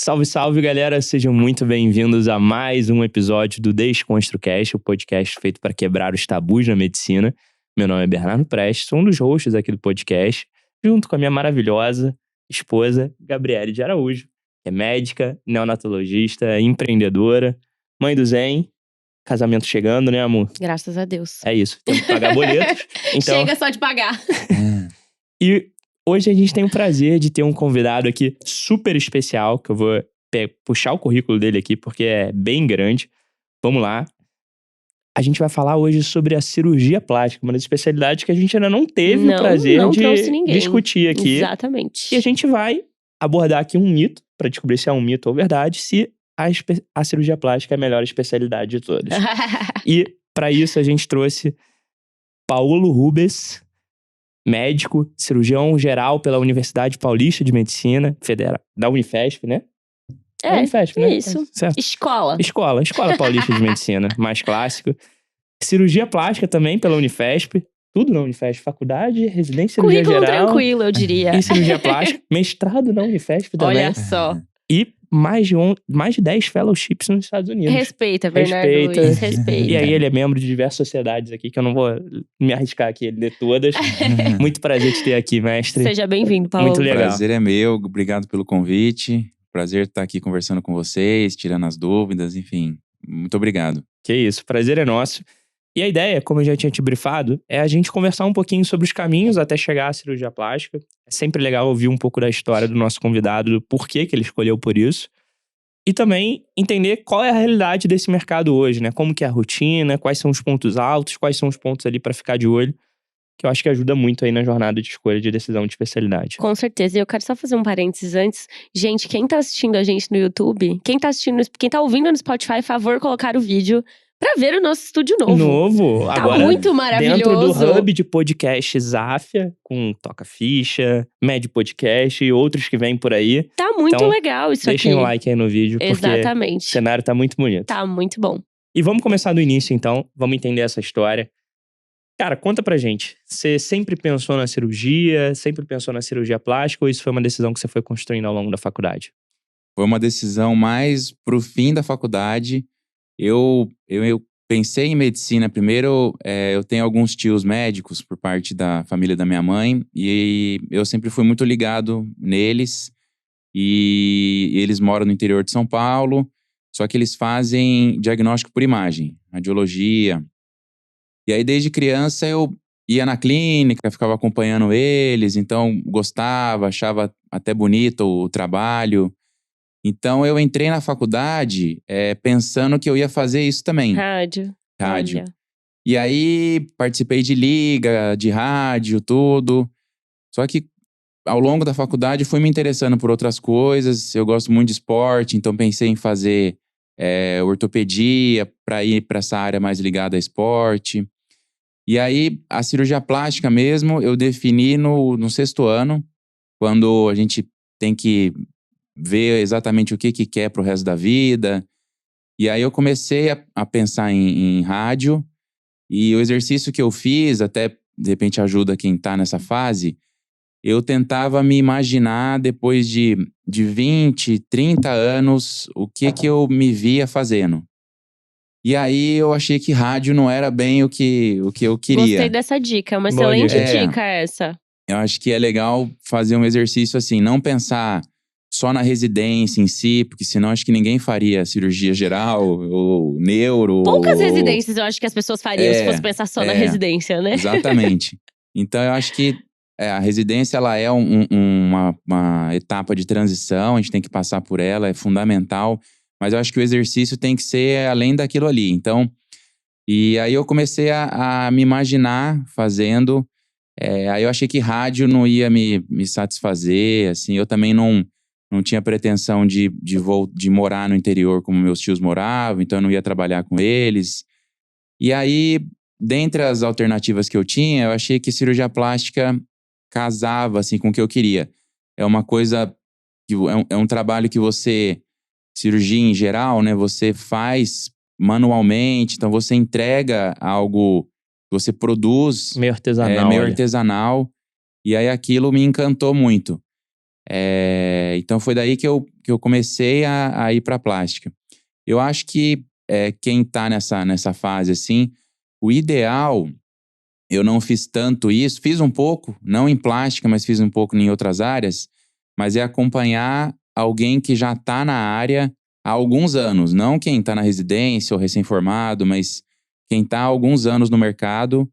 Salve, salve, galera! Sejam muito bem-vindos a mais um episódio do DesconstruCast, o podcast feito para quebrar os tabus na medicina. Meu nome é Bernardo Prestes, sou um dos hosts aqui do podcast, junto com a minha maravilhosa esposa, Gabriele de Araújo, que é médica, neonatologista, empreendedora, mãe do Zen. Casamento chegando, né, amor? Graças a Deus. É isso, temos que pagar boletos. Então... Chega só de pagar. E hoje a gente tem o prazer de ter um convidado aqui super especial, que eu vou puxar o currículo dele aqui, porque é bem grande. Vamos lá. A gente vai falar hoje sobre a cirurgia plástica, uma das especialidades que a gente ainda não teve o prazer de discutir aqui. Exatamente. E a gente vai abordar aqui um mito, para descobrir se é um mito ou verdade, se a cirurgia plástica é a melhor especialidade de todas. E para isso a gente trouxe Paulo Rubens, médico, cirurgião geral pela Universidade Paulista de Medicina Federal, da Unifesp, né? É, Unifesp, né? Isso. Certo. Escola Paulista de Medicina, mais clássico. Cirurgia plástica também pela Unifesp, tudo na Unifesp, faculdade, residência, cirurgia currículo geral. Tranquilo, eu diria. E cirurgia plástica, mestrado na Unifesp também. Olha só. E mais de 10 fellowships nos Estados Unidos. Respeita, Bernardo Luiz, respeita. E aí ele é membro de diversas sociedades aqui, que eu não vou me arriscar aqui a ler todas. Muito prazer te ter aqui, mestre. Seja bem-vindo, Paulo. Muito legal. O prazer é meu, obrigado pelo convite. Prazer estar aqui conversando com vocês, tirando as dúvidas, enfim. Muito obrigado. Que isso, prazer é nosso. E a ideia, como eu já tinha te brifado, é a gente conversar um pouquinho sobre os caminhos até chegar à cirurgia plástica. É sempre legal ouvir um pouco da história do nosso convidado, do porquê que ele escolheu por isso. E também entender qual é a realidade desse mercado hoje, né? Como que é a rotina, quais são os pontos altos, quais são os pontos ali para ficar de olho, que eu acho que ajuda muito aí na jornada de escolha de decisão de especialidade. Com certeza. E eu quero só fazer um parênteses antes. Gente, quem tá assistindo a gente no YouTube, quem tá ouvindo no Spotify, favor colocar o vídeo pra ver o nosso estúdio novo. Tá agora muito maravilhoso. Dentro do hub de podcast Zafia, com Toca Ficha, Med Podcast e outros que vêm por aí. Tá muito então, legal isso aqui. Deixem um like aí no vídeo, Exatamente. Porque o cenário tá muito bonito. Tá muito bom. E vamos começar do início, então. Vamos entender essa história. Cara, conta pra gente. Você sempre pensou na cirurgia? Sempre pensou na cirurgia plástica? Ou isso foi uma decisão que você foi construindo ao longo da faculdade? Foi uma decisão mais pro fim da faculdade. Eu pensei em medicina primeiro. Eu tenho alguns tios médicos por parte da família da minha mãe. E eu sempre fui muito ligado neles. E eles moram no interior de São Paulo. Só que eles fazem diagnóstico por imagem, radiologia. E aí, desde criança, eu ia na clínica, ficava acompanhando eles. Então, gostava, achava até bonito o trabalho. Então, eu entrei na faculdade pensando que eu ia fazer isso também. Rádio. Olha. E aí, participei de liga, de rádio, tudo. Só que, ao longo da faculdade, fui me interessando por outras coisas. Eu gosto muito de esporte, então pensei em fazer ortopedia para ir para essa área mais ligada a esporte. E aí, a cirurgia plástica mesmo, eu defini no 6º ano, quando a gente tem que ver exatamente o que quer pro resto da vida. E aí eu comecei a pensar em rádio, e o exercício que eu fiz, até de repente ajuda quem tá nessa fase, eu tentava me imaginar depois de 20, 30 anos, o que eu me via fazendo. E aí eu achei que rádio não era bem o que eu queria. Gostei dessa dica, uma excelente dica essa. Eu acho que é legal fazer um exercício assim, não pensar só na residência em si, porque senão acho que ninguém faria cirurgia geral ou neuro. Poucas residências eu acho que as pessoas fariam se fosse pensar só na residência, né? Exatamente. Então eu acho que a residência ela é uma etapa de transição, a gente tem que passar por ela, é fundamental. Mas eu acho que o exercício tem que ser além daquilo ali. Então, e aí eu comecei a me imaginar fazendo. Aí eu achei que rádio não ia me satisfazer, assim. Eu também não tinha pretensão de morar no interior como meus tios moravam, então eu não ia trabalhar com eles. E aí, dentre as alternativas que eu tinha, eu achei que cirurgia plástica casava, assim, com o que eu queria. É uma coisa, é um trabalho que você... Cirurgia em geral, né? Você faz manualmente, então você entrega algo, você produz. Meio artesanal. Meio artesanal. E aí aquilo me encantou muito. Então foi daí que eu comecei a ir pra plástica. Eu acho que quem tá nessa fase assim, o ideal, eu não fiz tanto isso, fiz um pouco, não em plástica, mas fiz um pouco em outras áreas, mas é acompanhar alguém que já tá na área há alguns anos, não quem tá na residência ou recém-formado, mas quem tá há alguns anos no mercado,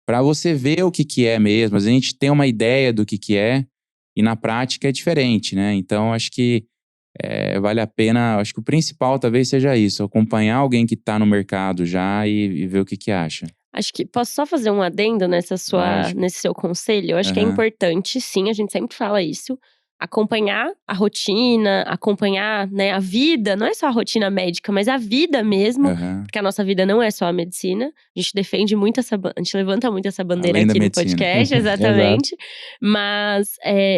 para você ver o que é mesmo. A gente tem uma ideia do que é e na prática é diferente, né? Então acho que vale a pena, acho que o principal talvez seja isso, acompanhar alguém que tá no mercado já e ver o que acha. Acho que posso só fazer um adendo Lógico. nesse seu conselho? Eu acho que é Aham, importante, sim, a gente sempre fala isso. Acompanhar a rotina, acompanhar, né, a vida, não é só a rotina médica, mas a vida mesmo, aham. porque a nossa vida não é só a medicina. A gente defende muito a gente levanta muito essa bandeira Além da aqui no medicina. podcast, Exato. exatamente. Mas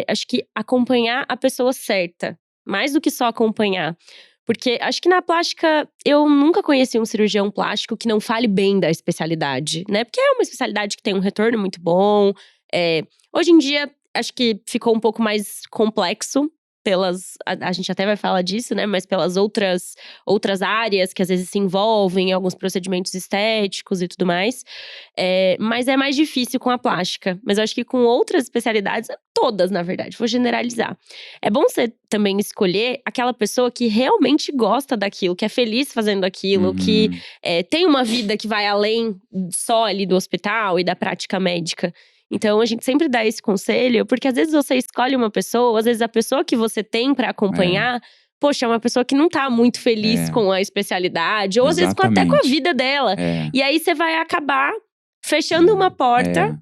acho que acompanhar a pessoa certa, mais do que só acompanhar. Porque acho que na plástica, eu nunca conheci um cirurgião plástico que não fale bem da especialidade, né? Porque é uma especialidade que tem um retorno muito bom. Hoje em dia, acho que ficou um pouco mais complexo a gente até vai falar disso, né? Mas pelas outras áreas que às vezes se envolvem em alguns procedimentos estéticos e tudo mais. Mas é mais difícil com a plástica. Mas eu acho que com outras especialidades, todas, na verdade, vou generalizar. É bom você também escolher aquela pessoa que realmente gosta daquilo, que é feliz fazendo aquilo, que Uhum. tem uma vida que vai além só ali do hospital e da prática médica. Então, a gente sempre dá esse conselho, porque às vezes você escolhe uma pessoa, às vezes a pessoa que você tem pra É, acompanhar, poxa, é uma pessoa que não tá muito feliz é, com a especialidade, ou às vezes até com a exatamente. vida dela. É, E aí você vai acabar fechando uma porta é.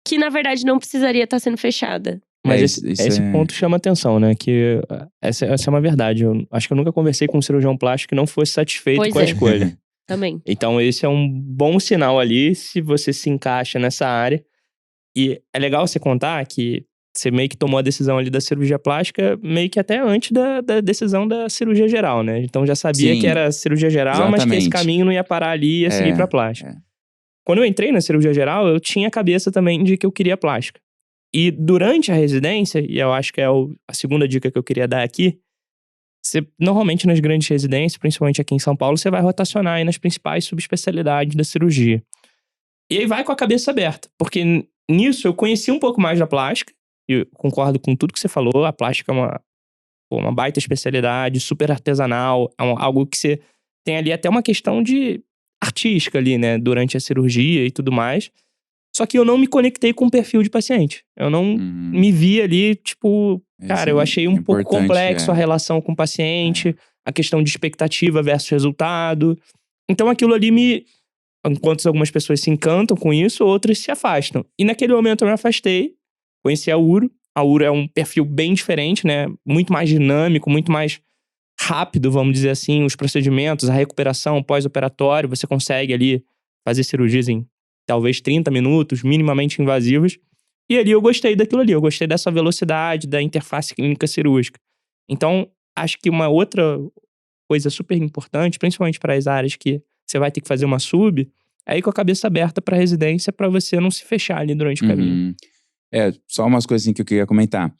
que, na verdade, não precisaria estar sendo fechada. Mas Isso esse é. ponto chama atenção, né? Que essa é uma verdade. Eu acho que eu nunca conversei com um cirurgião plástico que não fosse satisfeito Pois com a é, escolha. também. Então, esse é um bom sinal ali, se você se encaixa nessa área. E é legal você contar que você meio que tomou a decisão ali da cirurgia plástica, meio que até antes da decisão da cirurgia geral, né? Então já sabia que Sim, era cirurgia geral, mas que esse exatamente. caminho não ia parar ali e ia seguir É, pra plástica. é. Quando eu entrei na cirurgia geral, eu tinha a cabeça também de que eu queria plástica. E durante a residência, e eu acho que é a segunda dica que eu queria dar aqui, você, normalmente nas grandes residências, principalmente aqui em São Paulo, você vai rotacionar aí nas principais subespecialidades da cirurgia. E aí vai com a cabeça aberta, porque nisso eu conheci um pouco mais da plástica, e eu concordo com tudo que você falou, a plástica é uma baita especialidade, super artesanal, é algo que você tem ali até uma questão de artística ali, né, durante a cirurgia e tudo mais. Só que eu não me conectei com o perfil de paciente. Eu não Uhum. me vi ali, tipo, Isso cara, eu achei é um pouco importante, complexo a relação com o é. paciente, a questão de expectativa versus resultado. Então aquilo ali enquanto algumas pessoas se encantam com isso, outras se afastam. E naquele momento eu me afastei, conheci a Uro. A Uro é um perfil bem diferente, né? Muito mais dinâmico, muito mais rápido, vamos dizer assim, os procedimentos, a recuperação pós-operatório, você consegue ali fazer cirurgias em talvez 30 minutos, minimamente invasivas. E ali eu gostei daquilo ali, eu gostei dessa velocidade, da interface clínica cirúrgica. Então, acho que uma outra coisa super importante, principalmente para as áreas que você vai ter que fazer uma sub, é ir com a cabeça aberta para residência para você não se fechar ali durante o caminho. Uhum. Só umas coisas assim que eu queria comentar.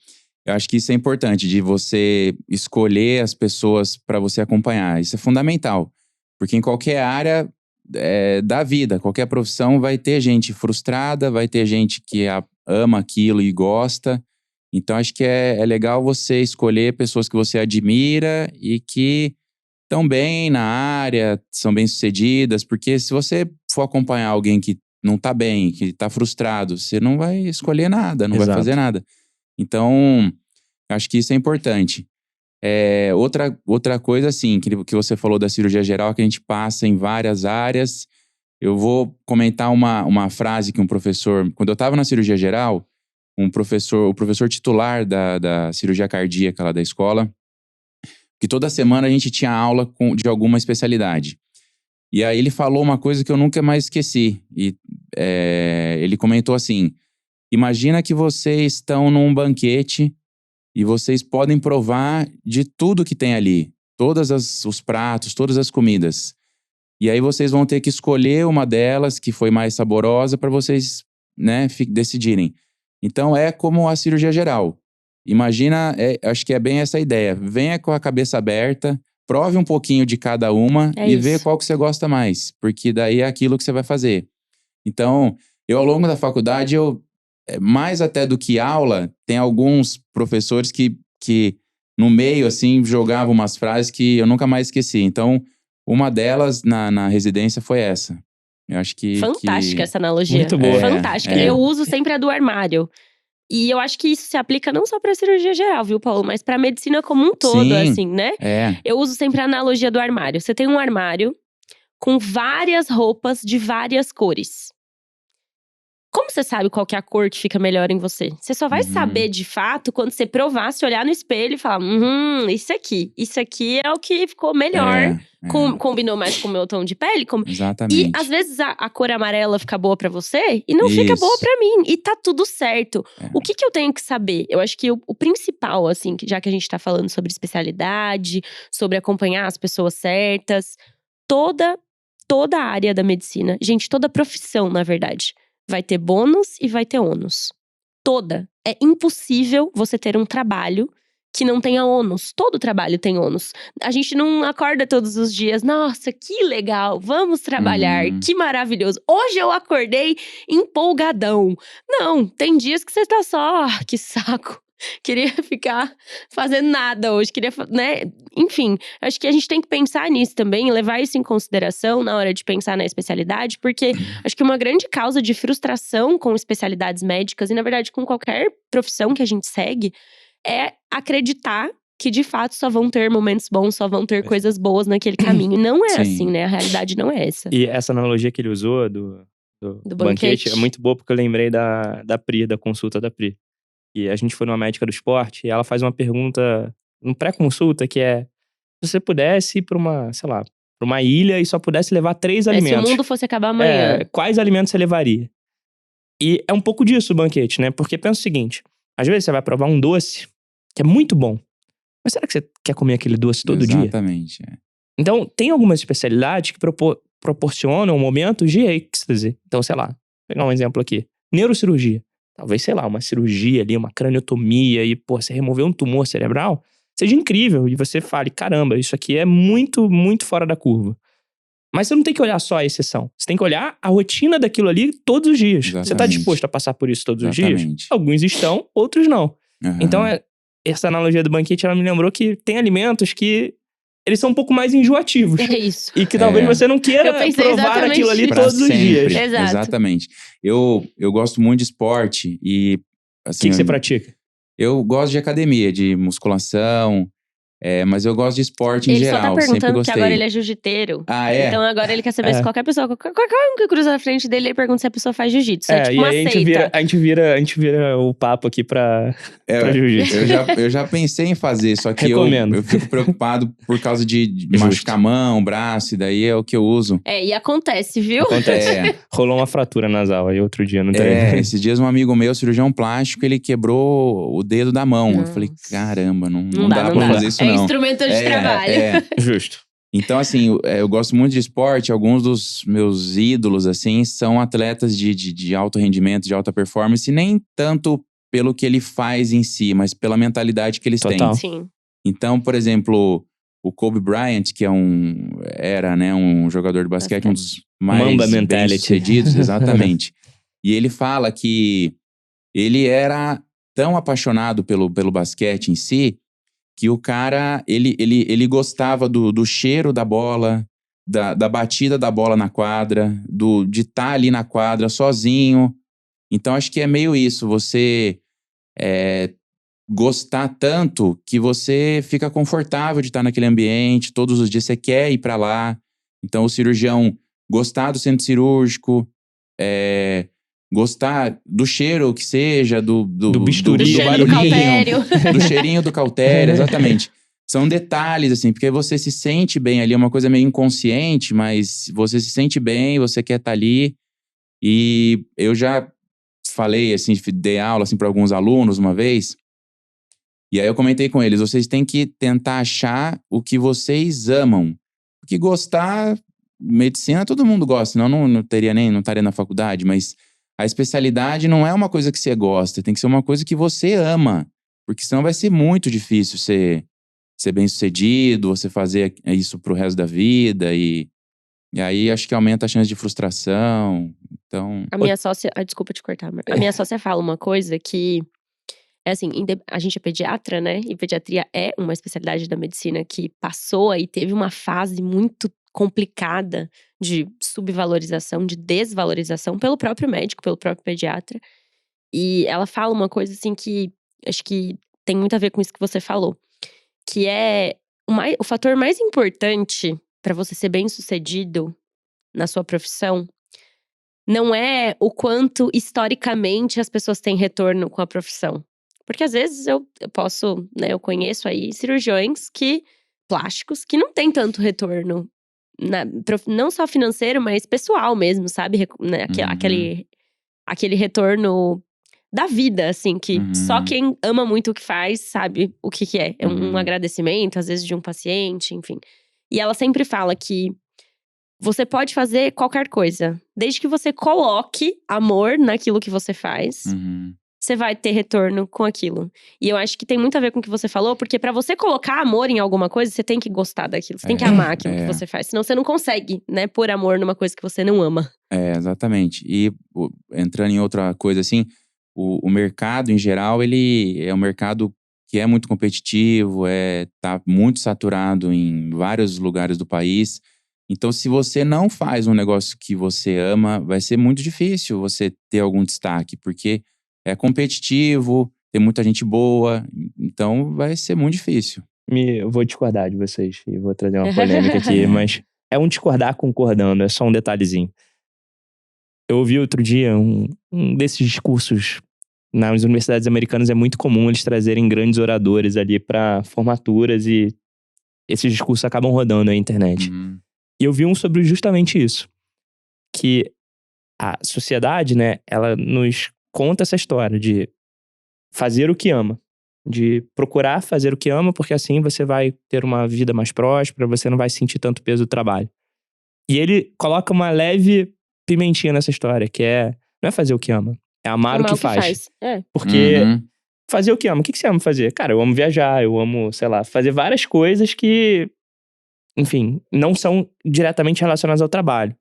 Eu acho que isso é importante, de você escolher as pessoas para você acompanhar. Isso é fundamental. Porque em qualquer área da vida, qualquer profissão, vai ter gente frustrada, vai ter gente que ama aquilo e gosta. Então, acho que é legal você escolher pessoas que você admira e que estão bem na área, são bem-sucedidas. Porque se você for acompanhar alguém que não tá bem, que tá frustrado, você não vai escolher nada, não vai fazer Exato. nada. Então, acho que isso é importante. Outra coisa, assim, que você falou da cirurgia geral, que a gente passa em várias áreas. Eu vou comentar uma frase que um professor… Quando eu estava na cirurgia geral, o professor titular da cirurgia cardíaca lá da escola, que toda semana a gente tinha aula de alguma especialidade. E aí ele falou uma coisa que eu nunca mais esqueci. Ele comentou assim: imagina que vocês estão num banquete e vocês podem provar de tudo que tem ali. Os pratos, todas as comidas. E aí vocês vão ter que escolher uma delas que foi mais saborosa para vocês, né, decidirem. Então é como a cirurgia geral. imagina, acho que é bem essa ideia. Venha com a cabeça aberta, prove um pouquinho de cada uma É e isso. vê qual que você gosta mais. Porque daí é aquilo que você vai fazer. Então, eu ao longo da faculdade, mais até do que aula, tem alguns professores que no meio, assim, jogavam umas frases que eu nunca mais esqueci. Então, uma delas na residência foi essa. Eu acho que… Fantástica essa analogia. Muito boa. Fantástica. Eu uso sempre a do armário. E eu acho que isso se aplica não só pra cirurgia geral, viu, Paulo? Mas pra medicina como um todo, Sim, assim, né? Eu uso sempre a analogia do armário. Você tem um armário com várias roupas de várias cores. Como você sabe qual que é a cor que fica melhor em você? Você só vai saber, de fato, quando você provar, se olhar no espelho e falar… Isso aqui é o que ficou melhor. Combinou mais com o meu tom de pele. Exatamente. E, às vezes, a cor amarela fica boa pra você e não fica boa pra mim. E tá tudo certo. O que eu tenho que saber? Eu acho que o principal, assim, já que a gente tá falando sobre especialidade, sobre acompanhar as pessoas certas… Toda a área da medicina, gente, toda profissão, na verdade… vai ter bônus e vai ter ônus. Toda. É impossível você ter um trabalho que não tenha ônus. Todo trabalho tem ônus. A gente não acorda todos os dias, nossa, que legal, vamos trabalhar, que maravilhoso. Hoje eu acordei empolgadão. Não, tem dias que você tá só, que saco. Queria ficar fazendo nada hoje, né? Enfim, acho que a gente tem que pensar nisso também, levar isso em consideração na hora de pensar na especialidade, porque acho que uma grande causa de frustração com especialidades médicas, e na verdade com qualquer profissão que a gente segue, é acreditar que de fato só vão ter momentos bons, só vão ter coisas boas naquele caminho. Não é assim, né? A realidade não é essa. E essa analogia que ele usou do banquete é muito boa, porque eu lembrei da Pri, da consulta da Pri. E a gente foi numa médica do esporte e ela faz uma pergunta, um pré-consulta, que é: se você pudesse ir pra uma, sei lá, pra uma ilha e só pudesse levar 3 alimentos. Se o mundo fosse acabar amanhã. Quais alimentos você levaria? E é um pouco disso o banquete, né? Porque pensa o seguinte: às vezes você vai provar um doce que é muito bom, mas será que você quer comer aquele doce todo dia? Exatamente. Então, tem algumas especialidades que proporcionam momentos de êxtase. Então, sei lá, vou pegar um exemplo aqui: neurocirurgia. Talvez, sei lá, uma cirurgia ali, uma craniotomia e, pô, você remover um tumor cerebral, seja incrível. E você fale, caramba, isso aqui é muito, muito fora da curva. Mas você não tem que olhar só a exceção. Você tem que olhar a rotina daquilo ali todos os dias. Exatamente. Você tá disposto a passar por isso todos os dias? Alguns estão, outros não. Então, essa analogia do banquete, ela me lembrou que tem alimentos que eles são um pouco mais enjoativos. É isso. E que talvez você não queira provar aquilo ali todos os dias. Exato. Exatamente. Eu gosto muito de esporte e… Assim, O que você pratica? Eu gosto de academia, de musculação… mas eu gosto de esporte em ele geral, só tá perguntando sempre gostei. Que agora ele é jiu-jiteiro. Então agora ele quer saber se qualquer pessoa, qualquer um que cruza na frente dele, ele pergunta se a pessoa faz jiu-jitsu. É tipo uma seita. A gente vira o papo aqui pra jiu-jitsu. Eu já pensei em fazer, só que eu fico preocupado por causa de machucar a mão, braço, e daí é o que eu uso. E acontece, viu? Acontece. Rolou uma fratura nasal aí outro dia, não tem? Esses dias um amigo meu, cirurgião plástico, ele quebrou o dedo da mão. Eu falei, caramba, não dá pra fazer isso não. É instrumento de trabalho. Justo. Então, assim, eu gosto muito de esporte. Alguns dos meus ídolos, assim, são atletas de alto rendimento, de alta performance. E nem tanto pelo que ele faz em si, mas pela mentalidade que eles têm. Sim. Então, por exemplo, o Kobe Bryant, que era um jogador de basquete, um dos mais bem-sucedidos. Exatamente. E ele fala que ele era tão apaixonado pelo basquete em si, que o cara, ele gostava do cheiro da bola, da batida da bola na quadra, de estar ali na quadra sozinho. Então, acho que é meio isso, você gostar tanto que você fica confortável de estar naquele ambiente, todos os dias você quer ir pra lá. Então, o cirurgião gostar do centro cirúrgico, gostar do cheiro que seja, do bisturi, do barulhinho, do cheirinho do cautério, exatamente. São detalhes, assim, porque você se sente bem ali, é uma coisa meio inconsciente, mas você se sente bem, você quer estar ali. E eu já falei, assim, dei aula, assim, para alguns alunos uma vez, e aí eu comentei com eles, vocês têm que tentar achar o que vocês amam. Porque gostar, medicina todo mundo gosta, senão não estaria na faculdade, mas… A especialidade não é uma coisa que você gosta, tem que ser uma coisa que você ama. Porque senão vai ser muito difícil ser bem-sucedido, você fazer isso pro resto da vida. E aí acho que aumenta a chance de frustração. Então, A minha sócia… desculpa te cortar, mas a minha sócia fala uma coisa que… É assim, a gente é pediatra, né? E pediatria é uma especialidade da medicina que passou e teve uma fase muito complicada de subvalorização, de desvalorização pelo próprio médico, pelo próprio pediatra. E ela fala uma coisa assim que acho que tem muito a ver com isso que você falou. Que é o fator mais importante para você ser bem-sucedido na sua profissão não é o quanto historicamente as pessoas têm retorno com a profissão. Porque às vezes eu posso, né, eu conheço aí cirurgiões plásticos que não têm tanto retorno, não só financeiro, mas pessoal mesmo, sabe? Né, aquele retorno da vida, assim, que só quem ama muito o que faz sabe o que é. É um agradecimento, às vezes, de um paciente, enfim. E ela sempre fala que você pode fazer qualquer coisa. Desde que você coloque amor naquilo que você faz, você vai ter retorno com aquilo. E eu acho que tem muito a ver com o que você falou, porque pra você colocar amor em alguma coisa, você tem que gostar daquilo. Você tem que amar aquilo que você faz. Senão você não consegue, né, pôr amor numa coisa que você não ama. Exatamente. E entrando em outra coisa assim, o mercado em geral, ele é um mercado que é muito competitivo, tá muito saturado em vários lugares do país. Então, se você não faz um negócio que você ama, vai ser muito difícil você ter algum destaque, porque é competitivo, tem muita gente boa, então vai ser muito difícil. Eu vou discordar de vocês e vou trazer uma polêmica aqui, mas é um discordar concordando, é só um detalhezinho. Eu ouvi outro dia um desses discursos nas universidades americanas, é muito comum eles trazerem grandes oradores ali para formaturas e esses discursos acabam rodando na internet. E eu vi um sobre justamente isso, que a sociedade, né, ela nos conta essa história de fazer o que ama, de procurar fazer o que ama, porque assim você vai ter uma vida mais próspera, você não vai sentir tanto peso do trabalho. E ele coloca uma leve pimentinha nessa história, que não é fazer o que ama, é amar o que faz. Porque fazer o que ama, o que você ama fazer? Cara, eu amo viajar, eu amo, sei lá, fazer várias coisas que, enfim, não são diretamente relacionadas ao trabalho.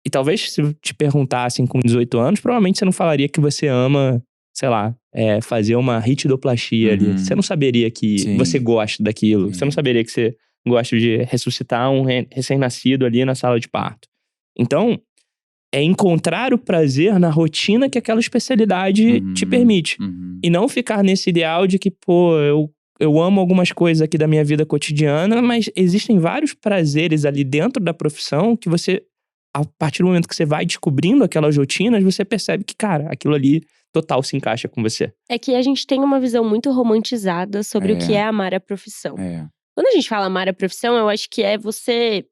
E talvez se eu te perguntassem com 18 anos, provavelmente você não falaria que você ama, sei lá, fazer uma ritidoplastia ali. Você não saberia que você gosta daquilo. Você não saberia que você gosta de ressuscitar um recém-nascido ali na sala de parto. Então, é encontrar o prazer na rotina que aquela especialidade te permite. E não ficar nesse ideal de que, pô, eu amo algumas coisas aqui da minha vida cotidiana, mas existem vários prazeres ali dentro da profissão que você, a partir do momento que você vai descobrindo aquelas rotinas, você percebe que, cara, aquilo ali total se encaixa com você. É que a gente tem uma visão muito romantizada sobre o que é amar a profissão. Quando a gente fala amar a profissão, eu acho que é você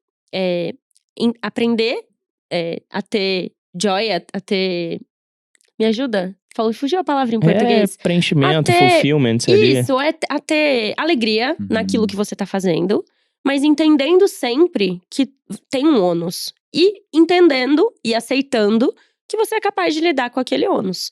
aprender a ter joy, a ter… Me ajuda? Fugiu a palavra em português. Preenchimento, fulfillment, seria. Isso, a ter alegria naquilo que você tá fazendo, mas entendendo sempre que tem um ônus. E entendendo e aceitando que você é capaz de lidar com aquele ônus.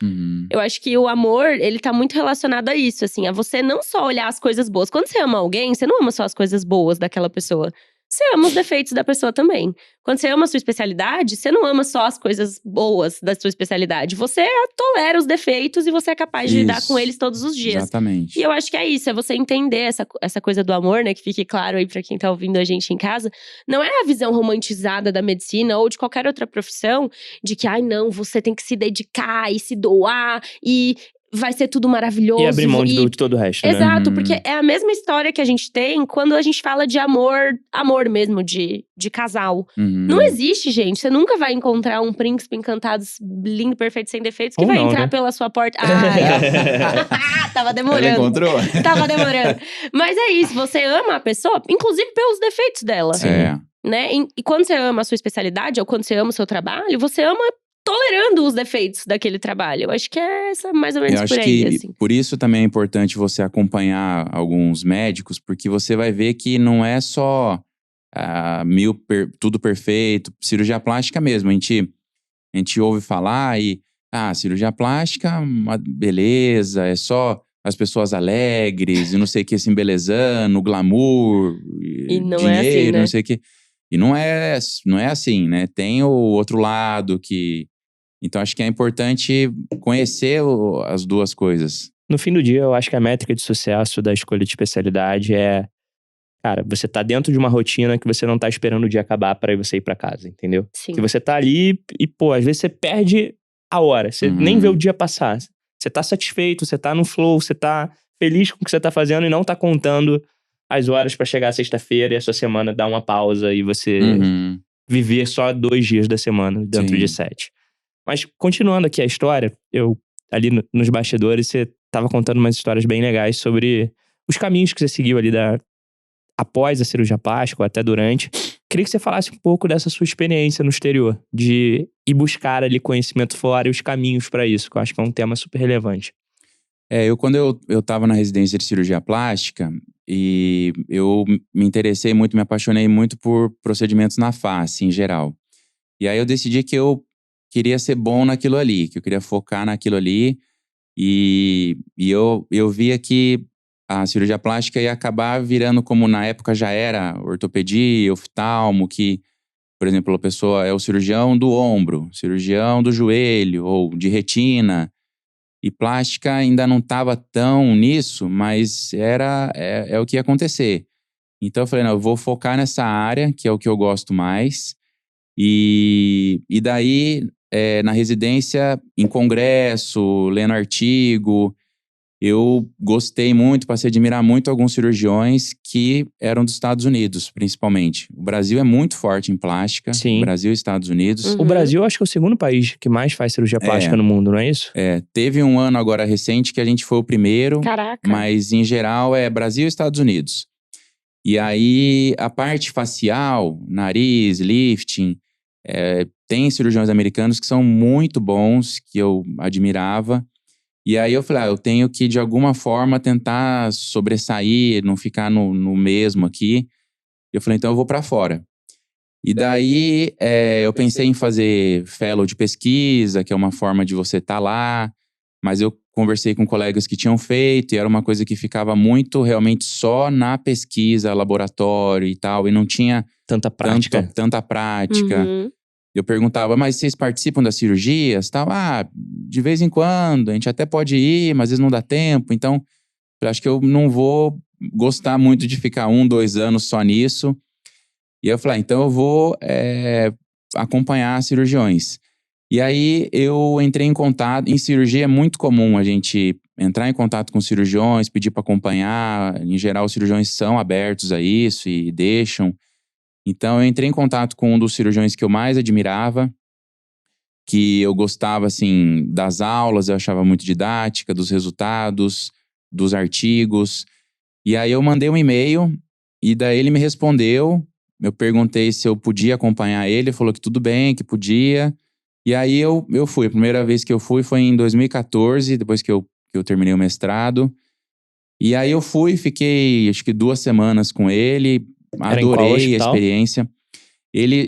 Eu acho que o amor, ele tá muito relacionado a isso, assim. A você não só olhar as coisas boas. Quando você ama alguém, você não ama só as coisas boas daquela pessoa. Você ama os defeitos da pessoa também. Quando você ama a sua especialidade, você não ama só as coisas boas da sua especialidade. Você tolera os defeitos e você é capaz de lidar com eles todos os dias. Exatamente. E eu acho que é isso, é você entender essa coisa do amor, né? Que fique claro aí pra quem tá ouvindo a gente em casa. Não é a visão romantizada da medicina ou de qualquer outra profissão de que, ai não, você tem que se dedicar e se doar e… vai ser tudo maravilhoso. E abrir mão de todo o resto, né? Exato, porque é a mesma história que a gente tem quando a gente fala de amor mesmo, de casal. Não existe, gente. Você nunca vai encontrar um príncipe encantado, lindo, perfeito, sem defeitos, que vai entrar pela sua porta. Tava demorando. Ela encontrou? Tava demorando. Mas é isso, você ama a pessoa, inclusive pelos defeitos dela. Né? E quando você ama a sua especialidade, ou quando você ama o seu trabalho, você ama tolerando os defeitos daquele trabalho. Eu acho que é mais ou menos por aí, assim. Por isso também é importante você acompanhar alguns médicos, porque você vai ver que não é só tudo perfeito. Cirurgia plástica mesmo, a gente ouve falar e… cirurgia plástica, beleza, é só as pessoas alegres, e não sei o que, se embelezando, glamour, E não dinheiro, é assim, né? não sei o que. E não é assim, né? Tem o outro lado que… Então, acho que é importante conhecer as duas coisas. No fim do dia, eu acho que a métrica de sucesso da escolha de especialidade é… Cara, você tá dentro de uma rotina que você não tá esperando o dia acabar pra você ir pra casa, entendeu? Sim. Que você tá ali e, pô, às vezes você perde a hora. Você nem vê o dia passar. Você tá satisfeito, você tá no flow, você tá feliz com o que você tá fazendo e não tá contando as horas pra chegar sexta-feira e a sua semana dar uma pausa e você Uhum. viver só 2 dias da semana dentro de Sim. 7. Mas continuando aqui a história, ali nos bastidores, você tava contando umas histórias bem legais sobre os caminhos que você seguiu ali após a cirurgia plástica ou até durante. Queria que você falasse um pouco dessa sua experiência no exterior, de ir buscar ali conhecimento fora e os caminhos pra isso, que eu acho que é um tema super relevante. Quando eu tava na residência de cirurgia plástica, e eu me interessei muito, me apaixonei muito por procedimentos na face, em geral. E aí eu decidi que eu queria ser bom naquilo ali, que eu queria focar naquilo ali. E eu via que a cirurgia plástica ia acabar virando, como na época já era, ortopedia, oftalmo, que, por exemplo, a pessoa é o cirurgião do ombro, cirurgião do joelho ou de retina. E plástica ainda não estava tão nisso, mas é o que ia acontecer. Então eu falei, não, eu vou focar nessa área, que é o que eu gosto mais. E daí, na residência, em congresso, lendo artigo, eu gostei muito, passei a admirar muito alguns cirurgiões que eram dos Estados Unidos, principalmente. O Brasil é muito forte em plástica. Sim. Brasil e Estados Unidos. O Brasil, acho que é o segundo país que mais faz cirurgia plástica no mundo, não é isso? Teve um ano agora recente que a gente foi o primeiro. Caraca. Mas, em geral, é Brasil e Estados Unidos. E aí, a parte facial, nariz, lifting, tem cirurgiões americanos que são muito bons, que eu admirava. E aí eu falei, eu tenho que, de alguma forma, tentar sobressair, não ficar no mesmo aqui. Eu falei, então eu vou pra fora. E daí, eu pensei em fazer fellow de pesquisa, que é uma forma de você estar lá. Mas eu conversei com colegas que tinham feito, e era uma coisa que ficava muito, realmente, só na pesquisa, laboratório e tal. E não tinha Tanta prática. tanta prática. Uhum. Eu perguntava, mas vocês participam das cirurgias? Tal? De vez em quando, a gente até pode ir, mas às vezes não dá tempo. Então, eu acho que eu não vou gostar muito de ficar 1, 2 anos só nisso. E eu falei, então eu vou acompanhar cirurgiões. E aí eu entrei em contato. Em cirurgia é muito comum a gente entrar em contato com cirurgiões, pedir para acompanhar. Em geral, os cirurgiões são abertos a isso e deixam. Então, eu entrei em contato com um dos cirurgiões que eu mais admirava, que eu gostava, assim, das aulas, eu achava muito didática, dos resultados, dos artigos. E aí, eu mandei um e-mail, e daí ele me respondeu. Eu perguntei se eu podia acompanhar ele, ele falou que tudo bem, que podia. E aí, eu fui. A primeira vez que eu fui foi em 2014, depois que eu terminei o mestrado. E aí, eu fui, fiquei, acho que 2 semanas com ele. Era em qual Adorei a hospital? experiência.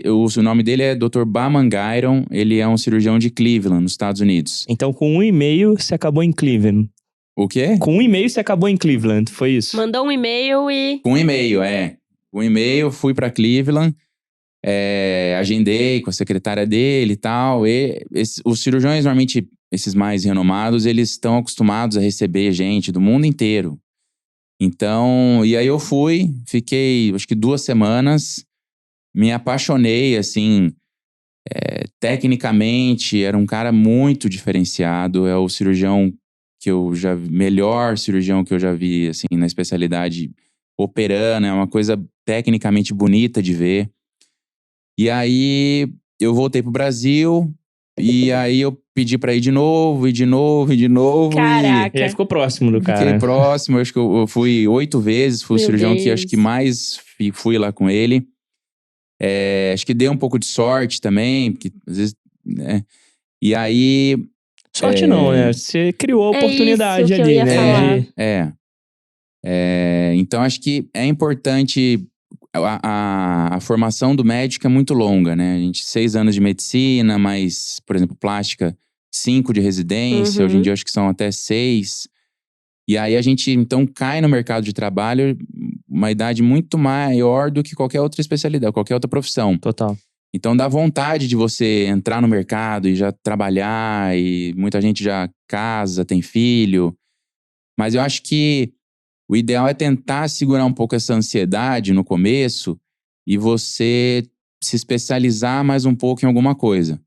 O nome dele é Dr. Baman Guyron. Ele é um cirurgião de Cleveland, nos Estados Unidos. Então, com 1 e-mail, você acabou em Cleveland. O quê? Com 1 e-mail, você acabou em Cleveland, foi isso? Mandou um e-mail e… Com um e-mail, Com um e-mail, fui pra Cleveland. Agendei com a secretária dele e tal. Os cirurgiões, normalmente, esses mais renomados, eles estão acostumados a receber gente do mundo inteiro. Então, e aí eu fui, fiquei acho que 2 semanas, me apaixonei, assim, tecnicamente, era um cara muito diferenciado, é o cirurgião melhor cirurgião que eu já vi, assim, na especialidade, operando, é uma coisa tecnicamente bonita de ver. E aí, eu voltei pro Brasil, e aí eu pedi pra ir de novo, e de novo, e de novo. Caraca. E aí ficou próximo do cara. Fiquei próximo, acho que eu fui 8 vezes, fui o Meu cirurgião que acho Deus. que mais fui lá com ele. Acho que dei um pouco de sorte também, porque às vezes, né? E aí… Sorte não, né? Você criou a É oportunidade isso que eu ali, ia né? falar. Então acho que é importante… A formação do médico é muito longa, né? A gente, 6 anos de medicina, mas, por exemplo, plástica, 5 de residência. Uhum. Hoje em dia, acho que são até 6. E aí a gente, então, cai no mercado de trabalho uma idade muito maior do que qualquer outra especialidade, qualquer outra profissão. Total. Então dá vontade de você entrar no mercado e já trabalhar, e muita gente já casa, tem filho. Mas eu acho que o ideal é tentar segurar um pouco essa ansiedade no começo e você se especializar mais um pouco em alguma coisa.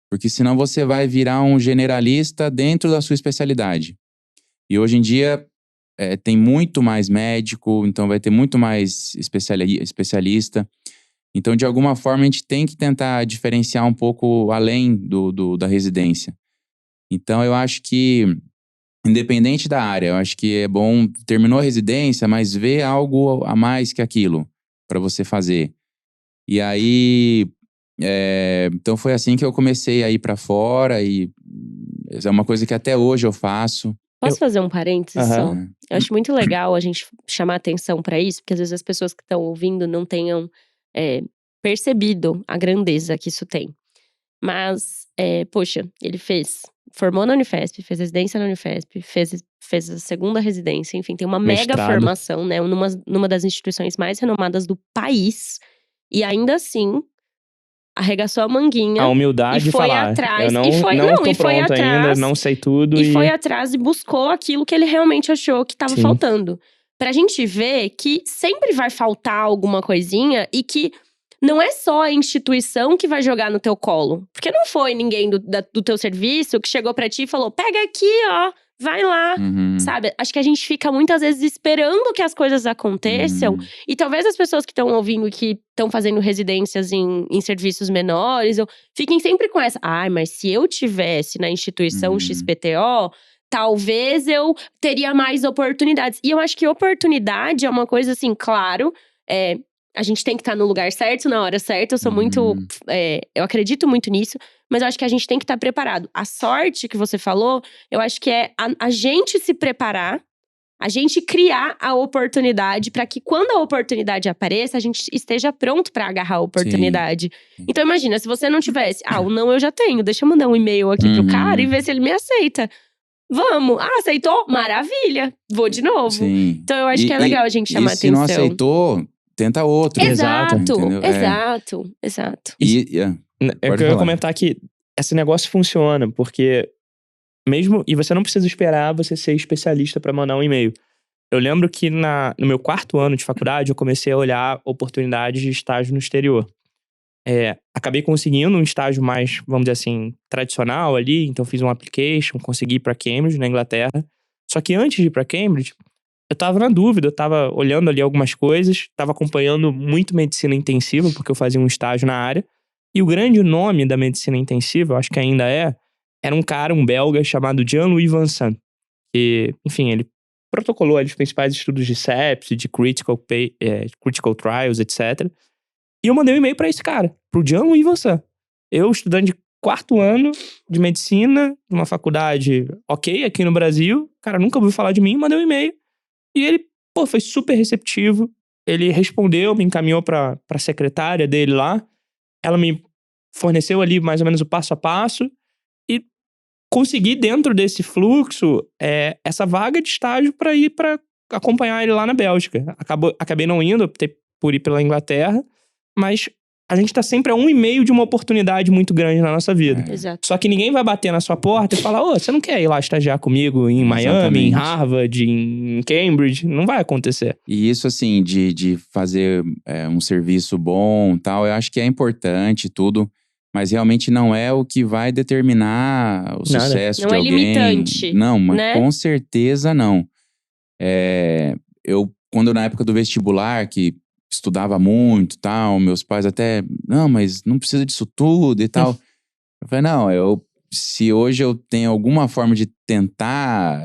Porque senão você vai virar um generalista dentro da sua especialidade. E hoje em dia tem muito mais médico, então vai ter muito mais especialista. Então, de alguma forma, a gente tem que tentar diferenciar um pouco além da residência. Então, eu acho que, independente da área, eu acho que é bom, terminou a residência, mas ver algo a mais que aquilo para você fazer. E aí, então foi assim que eu comecei a ir para fora, e é uma coisa que até hoje eu faço. Posso fazer um parênteses só? Aham. Eu acho muito legal a gente chamar atenção pra isso, porque às vezes as pessoas que estão ouvindo não tenham percebido a grandeza que isso tem. Mas, poxa, ele formou na Unifesp, fez residência na Unifesp, fez a segunda residência, enfim, tem uma mega Mestrado. formação, né? Numa das instituições mais renomadas do país. E ainda assim, arregaçou a manguinha. A humildade E foi de falar, atrás, eu não, e foi- não não, tô e foi pronto ainda, atrás, não sei tudo. E foi atrás e buscou aquilo que ele realmente achou que tava Sim. faltando. Pra gente ver que sempre vai faltar alguma coisinha e que não é só a instituição que vai jogar no teu colo. Porque não foi ninguém do teu serviço que chegou pra ti e falou: pega aqui, ó, vai lá. Uhum. Sabe? Acho que a gente fica muitas vezes esperando que as coisas aconteçam. Uhum. E talvez as pessoas que estão ouvindo e que estão fazendo residências em serviços menores, fiquem sempre com essa: mas se eu tivesse na instituição Uhum. XPTO, talvez eu teria mais oportunidades. E eu acho que oportunidade é uma coisa assim, claro, a gente tem que estar no lugar certo, na hora certa. Eu sou muito. Uhum. Eu acredito muito nisso, mas eu acho que a gente tem que estar preparado. A sorte que você falou, eu acho que é a gente se preparar, a gente criar a oportunidade para que quando a oportunidade apareça, a gente esteja pronto para agarrar a oportunidade. Sim. Então imagina, se você não tivesse, o não eu já tenho, deixa eu mandar um e-mail aqui pro Uhum. cara e ver se ele me aceita. Vamos! Aceitou? Maravilha! Vou de novo. Sim. Então eu acho que é legal a gente chamar e se atenção. não aceitou, tenta outro. Exato, Entendeu? exato. Eu Pode ia falar. comentar que esse negócio funciona, porque e você não precisa esperar você ser especialista para mandar um e-mail. Eu lembro que no meu 4º ano de faculdade, eu comecei a olhar oportunidades de estágio no exterior. Acabei conseguindo um estágio mais, vamos dizer assim, tradicional ali. Então fiz um application, consegui ir pra Cambridge, na Inglaterra. Só que antes de ir pra Cambridge, eu tava na dúvida, eu tava olhando ali algumas coisas, tava acompanhando muito medicina intensiva, porque eu fazia um estágio na área. E o grande nome da medicina intensiva, eu acho que ainda era um cara, um belga, chamado Jean-Louis Vincent. Que, enfim, ele protocolou ali os principais estudos de sepsis, de critical trials, etc. E eu mandei um e-mail pra esse cara, pro Jean-Louis Vincent. Eu, estudante de 4º ano de medicina, de uma faculdade ok aqui no Brasil. O cara nunca ouviu falar de mim, mandei um e-mail. E ele, foi super receptivo. Ele respondeu, me encaminhou pra secretária dele lá. Ela me forneceu ali mais ou menos o passo a passo. E consegui, dentro desse fluxo, essa vaga de estágio pra ir pra acompanhar ele lá na Bélgica. Acabei não indo, optei por ir pela Inglaterra. Mas a gente tá sempre a 1,5 de uma oportunidade muito grande na nossa vida. Exato. Só que ninguém vai bater na sua porta e falar: você não quer ir lá estagiar comigo em Miami, em Exatamente. Harvard, em Cambridge? Não vai acontecer. E isso, assim, de fazer um serviço bom e tal, eu acho que é importante tudo, mas realmente não é o que vai determinar o Nada. sucesso Não de é alguém. limitante, Não, mas né? com certeza não. Quando na época do vestibular, que estudava muito e tal, meus pais até, não, mas não precisa disso tudo e tal. Eu falei, não, se hoje eu tenho alguma forma de tentar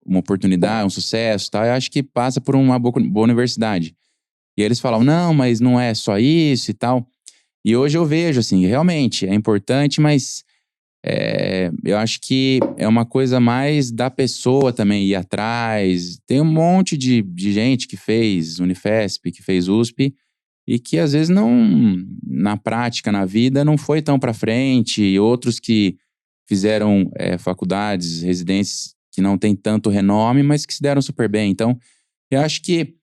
uma oportunidade, um sucesso e tal, eu acho que passa por uma boa universidade. E aí eles falavam, não, mas não é só isso e tal. E hoje eu vejo, assim, realmente é importante, mas eu acho que é uma coisa mais da pessoa também ir atrás. Tem um monte de gente que fez Unifesp, que fez USP, e que às vezes não, na prática, na vida, não foi tão pra frente. E outros que fizeram faculdades, residências, que não tem tanto renome, mas que se deram super bem. Então, eu acho que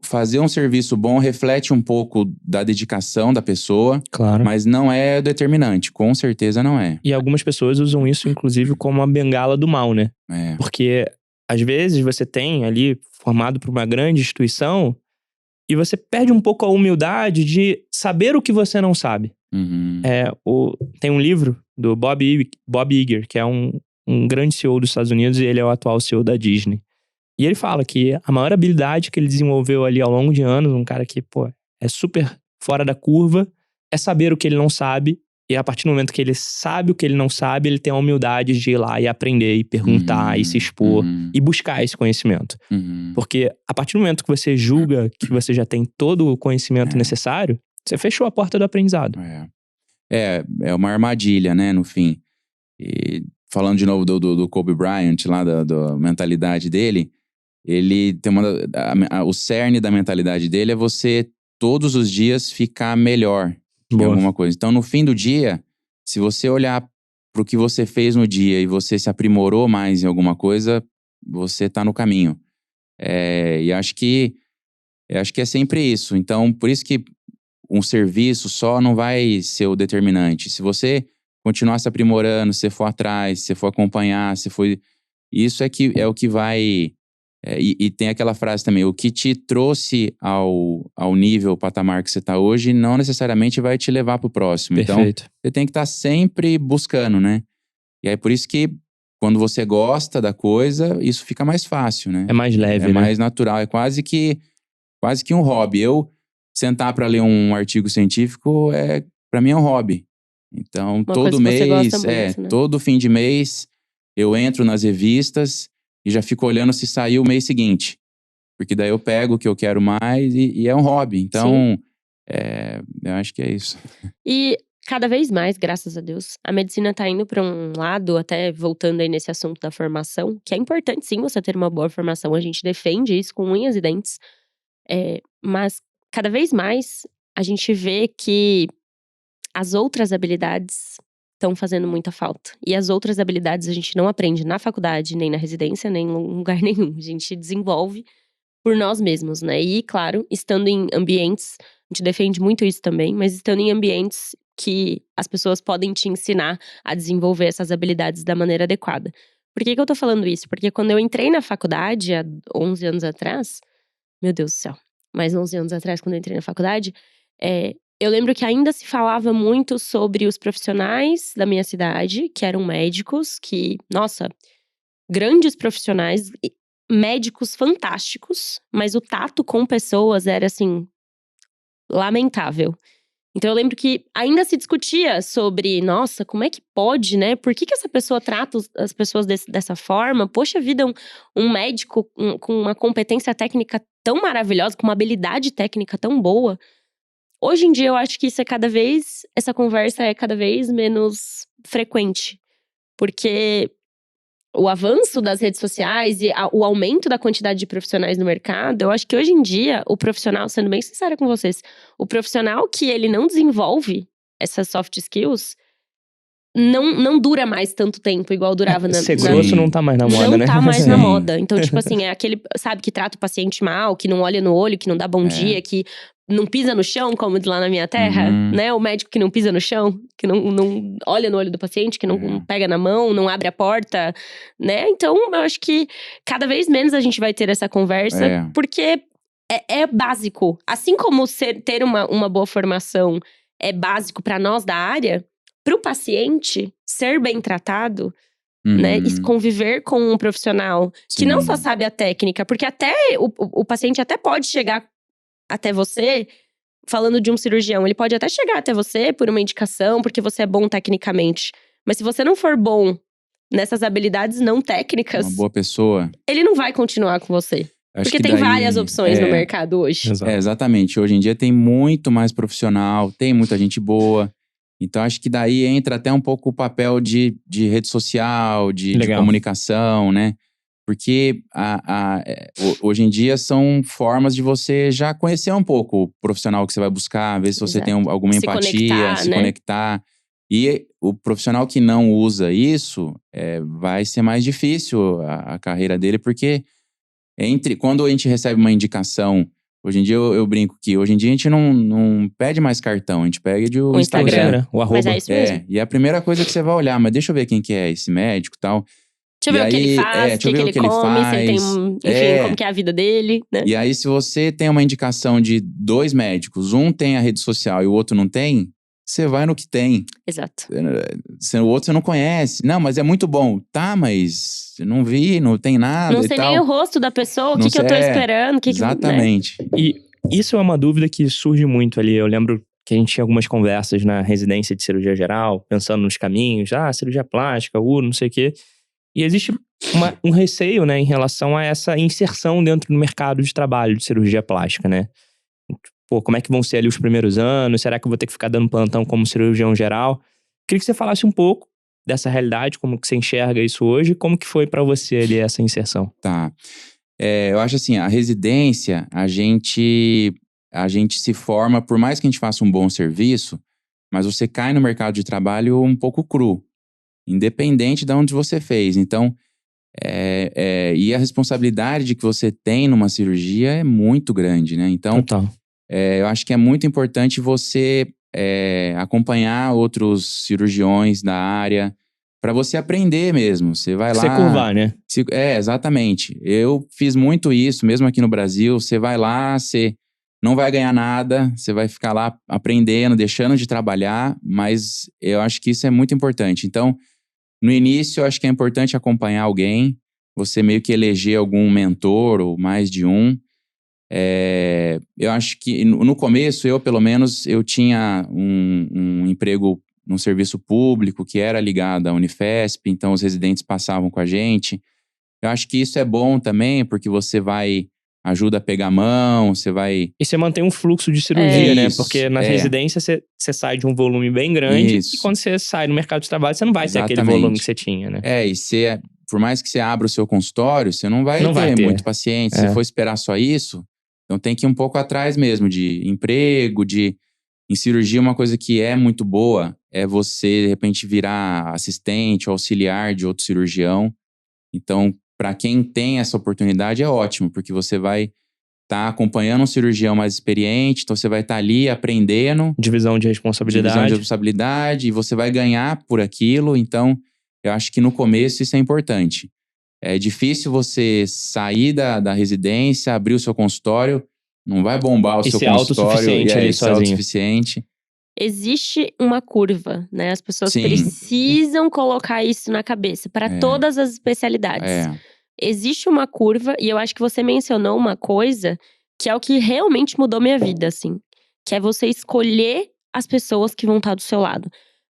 fazer um serviço bom reflete um pouco da dedicação da pessoa, Claro. mas não é determinante. Com certeza não é. E algumas pessoas usam isso, inclusive, como a bengala do mal, né? É. Porque, às vezes, você tem ali, formado por uma grande instituição, e você perde um pouco a humildade de saber o que você não sabe. Uhum. Tem um livro do Bob Iger, que é um grande CEO dos Estados Unidos, e ele é o atual CEO da Disney. E ele fala que a maior habilidade que ele desenvolveu ali ao longo de anos, um cara que, pô, é super fora da curva, é saber o que ele não sabe. E a partir do momento que ele sabe o que ele não sabe, ele tem a humildade de ir lá e aprender, e perguntar, e se expor, e buscar esse conhecimento. Porque a partir do momento que você julga que você já tem todo o conhecimento necessário, você fechou a porta do aprendizado. É uma armadilha, né, no fim. E falando de novo do Kobe Bryant, lá da mentalidade dele, ele tem o cerne da mentalidade dele é você todos os dias ficar melhor em alguma coisa. Então, no fim do dia, se você olhar pro que você fez no dia e você se aprimorou mais em alguma coisa, você tá no caminho. E acho que é sempre isso. Então, por isso que um serviço só não vai ser o determinante. Se você continuar se aprimorando, se você for atrás, se você for acompanhar, isso é o que vai... E tem aquela frase também, o que te trouxe ao nível, patamar que você tá hoje, não necessariamente vai te levar pro próximo. Perfeito. Então, você tem que estar sempre buscando, né? E aí, por isso que quando você gosta da coisa, isso fica mais fácil, né? É mais leve, É né? mais natural, é quase que um hobby. Eu sentar pra ler um artigo científico, pra mim é um hobby. Então, Uma todo coisa que você mês, gosta muito, né? todo fim de mês, eu entro nas revistas e já fico olhando se saiu o mês seguinte. Porque daí eu pego o que eu quero mais e é um hobby. Então, eu acho que é isso. E cada vez mais, graças a Deus, a medicina tá indo pra um lado, até voltando aí nesse assunto da formação, que é importante sim você ter uma boa formação, a gente defende isso com unhas e dentes. Mas cada vez mais a gente vê que as outras habilidades estão fazendo muita falta. E as outras habilidades a gente não aprende na faculdade, nem na residência, nem em lugar nenhum. A gente desenvolve por nós mesmos, né? E, claro, estando em ambientes, a gente defende muito isso também, mas estando em ambientes que as pessoas podem te ensinar a desenvolver essas habilidades da maneira adequada. Por que eu tô falando isso? Porque quando eu entrei na faculdade, há 11 anos atrás, meu Deus do céu, mais 11 anos atrás, quando eu entrei na faculdade, eu lembro que ainda se falava muito sobre os profissionais da minha cidade, que eram médicos, que, nossa, grandes profissionais, médicos fantásticos, mas o tato com pessoas era, assim, lamentável. Então eu lembro que ainda se discutia sobre, nossa, como é que pode, né? Por que essa pessoa trata as pessoas dessa forma? Poxa vida, um médico com uma competência técnica tão maravilhosa, com uma habilidade técnica tão boa. Hoje em dia eu acho que essa conversa é cada vez menos frequente. Porque o avanço das redes sociais e o aumento da quantidade de profissionais no mercado, eu acho que hoje em dia, o profissional, sendo bem sincera com vocês, o profissional que ele não desenvolve essas soft skills, não dura mais tanto tempo, igual durava Ser grosso não tá mais na moda, né? Não tá mais na Sim. moda. Então, tipo assim, é aquele, sabe, que trata o paciente mal, que não olha no olho, que não dá bom dia, que não pisa no chão, como diz lá na minha terra, né? O médico que não pisa no chão, que não olha no olho do paciente, que não pega na mão, não abre a porta, né? Então, eu acho que cada vez menos a gente vai ter essa conversa, porque é básico. Assim como ter uma boa formação é básico pra nós da área, pro paciente ser bem tratado, né? E conviver com um profissional que não só sabe a técnica, porque até o paciente até pode chegar até você, falando de um cirurgião, ele pode até chegar até você por uma indicação, porque você é bom tecnicamente. Mas se você não for bom nessas habilidades não técnicas, uma boa pessoa, ele não vai continuar com você. Acho porque que tem daí, várias opções no mercado hoje. Exatamente. Hoje em dia tem muito mais profissional, tem muita gente boa. Então, acho que daí entra até um pouco o papel de rede social, de comunicação, né? Porque hoje em dia são formas de você já conhecer um pouco o profissional que você vai buscar, ver se você tem alguma empatia, se conectar. E o profissional que não usa isso, vai ser mais difícil a carreira dele, porque quando a gente recebe uma indicação, hoje em dia eu brinco que hoje em dia a gente não pede mais cartão, a gente pede o O Instagram. O arroba. Mas é isso mesmo. E é a primeira coisa que você vai olhar, mas deixa eu ver quem que é esse médico e tal. Deixa eu ver o que ele faz, o deixa eu que ver ele come, se ele tem, enfim, como que é a vida dele, né? E aí, se você tem uma indicação de 2 médicos, um tem a rede social e o outro não tem, você vai no que tem. Exato. O outro você não conhece. Não, mas é muito bom. Tá, mas não vi, não tem nada Não e sei tal. nem o rosto da pessoa, o Não que eu tô sei, esperando, o que né? Exatamente. E isso é uma dúvida que surge muito ali. Eu lembro que a gente tinha algumas conversas na residência de cirurgia geral, pensando nos caminhos, cirurgia plástica, não sei o quê. E existe um receio, né, em relação a essa inserção dentro do mercado de trabalho de cirurgia plástica, né? Pô, como é que vão ser ali os primeiros anos? Será que eu vou ter que ficar dando plantão como cirurgião geral? Queria que você falasse um pouco dessa realidade, como que você enxerga isso hoje, e como que foi pra você ali essa inserção. Tá. Eu acho assim, a residência, a gente se forma, por mais que a gente faça um bom serviço, mas você cai no mercado de trabalho um pouco cru, independente de onde você fez. Então, e a responsabilidade que você tem numa cirurgia é muito grande, né? Então, Total. eu acho que é muito importante você acompanhar outros cirurgiões da área, para você aprender mesmo. Você vai lá. Você curvar, né? Exatamente. Eu fiz muito isso, mesmo aqui no Brasil. Você vai lá, você não vai ganhar nada, você vai ficar lá aprendendo, deixando de trabalhar, mas eu acho que isso é muito importante. Então, no início, eu acho que é importante acompanhar alguém, você meio que eleger algum mentor ou mais de um. Eu acho que no começo, pelo menos, eu tinha um emprego num serviço público que era ligado à Unifesp, então os residentes passavam com a gente. Eu acho que isso é bom também, porque você ajuda a pegar a mão, você vai... E você mantém um fluxo de cirurgia, né? Isso, Porque na residência você sai de um volume bem grande, Isso. e quando você sai no mercado de trabalho, você não vai ter aquele Exatamente. volume que você tinha, né? E por mais que você abra o seu consultório, você não vai ter muito paciente. Se for esperar só isso, então tem que ir um pouco atrás mesmo de emprego, em cirurgia, uma coisa que é muito boa é você, de repente, virar assistente ou auxiliar de outro cirurgião. Então, para quem tem essa oportunidade, é ótimo, porque você vai estar acompanhando um cirurgião mais experiente, então você vai estar ali aprendendo. Divisão de responsabilidade. E você vai ganhar por aquilo. Então, eu acho que no começo isso é importante. É difícil você sair da residência, abrir o seu consultório, não vai bombar o seu consultório e ser autossuficiente. Existe uma curva, né? As pessoas Sim. precisam colocar isso na cabeça para todas as especialidades. Existe uma curva, e eu acho que você mencionou uma coisa que é o que realmente mudou minha vida, assim. Que é você escolher as pessoas que vão estar do seu lado.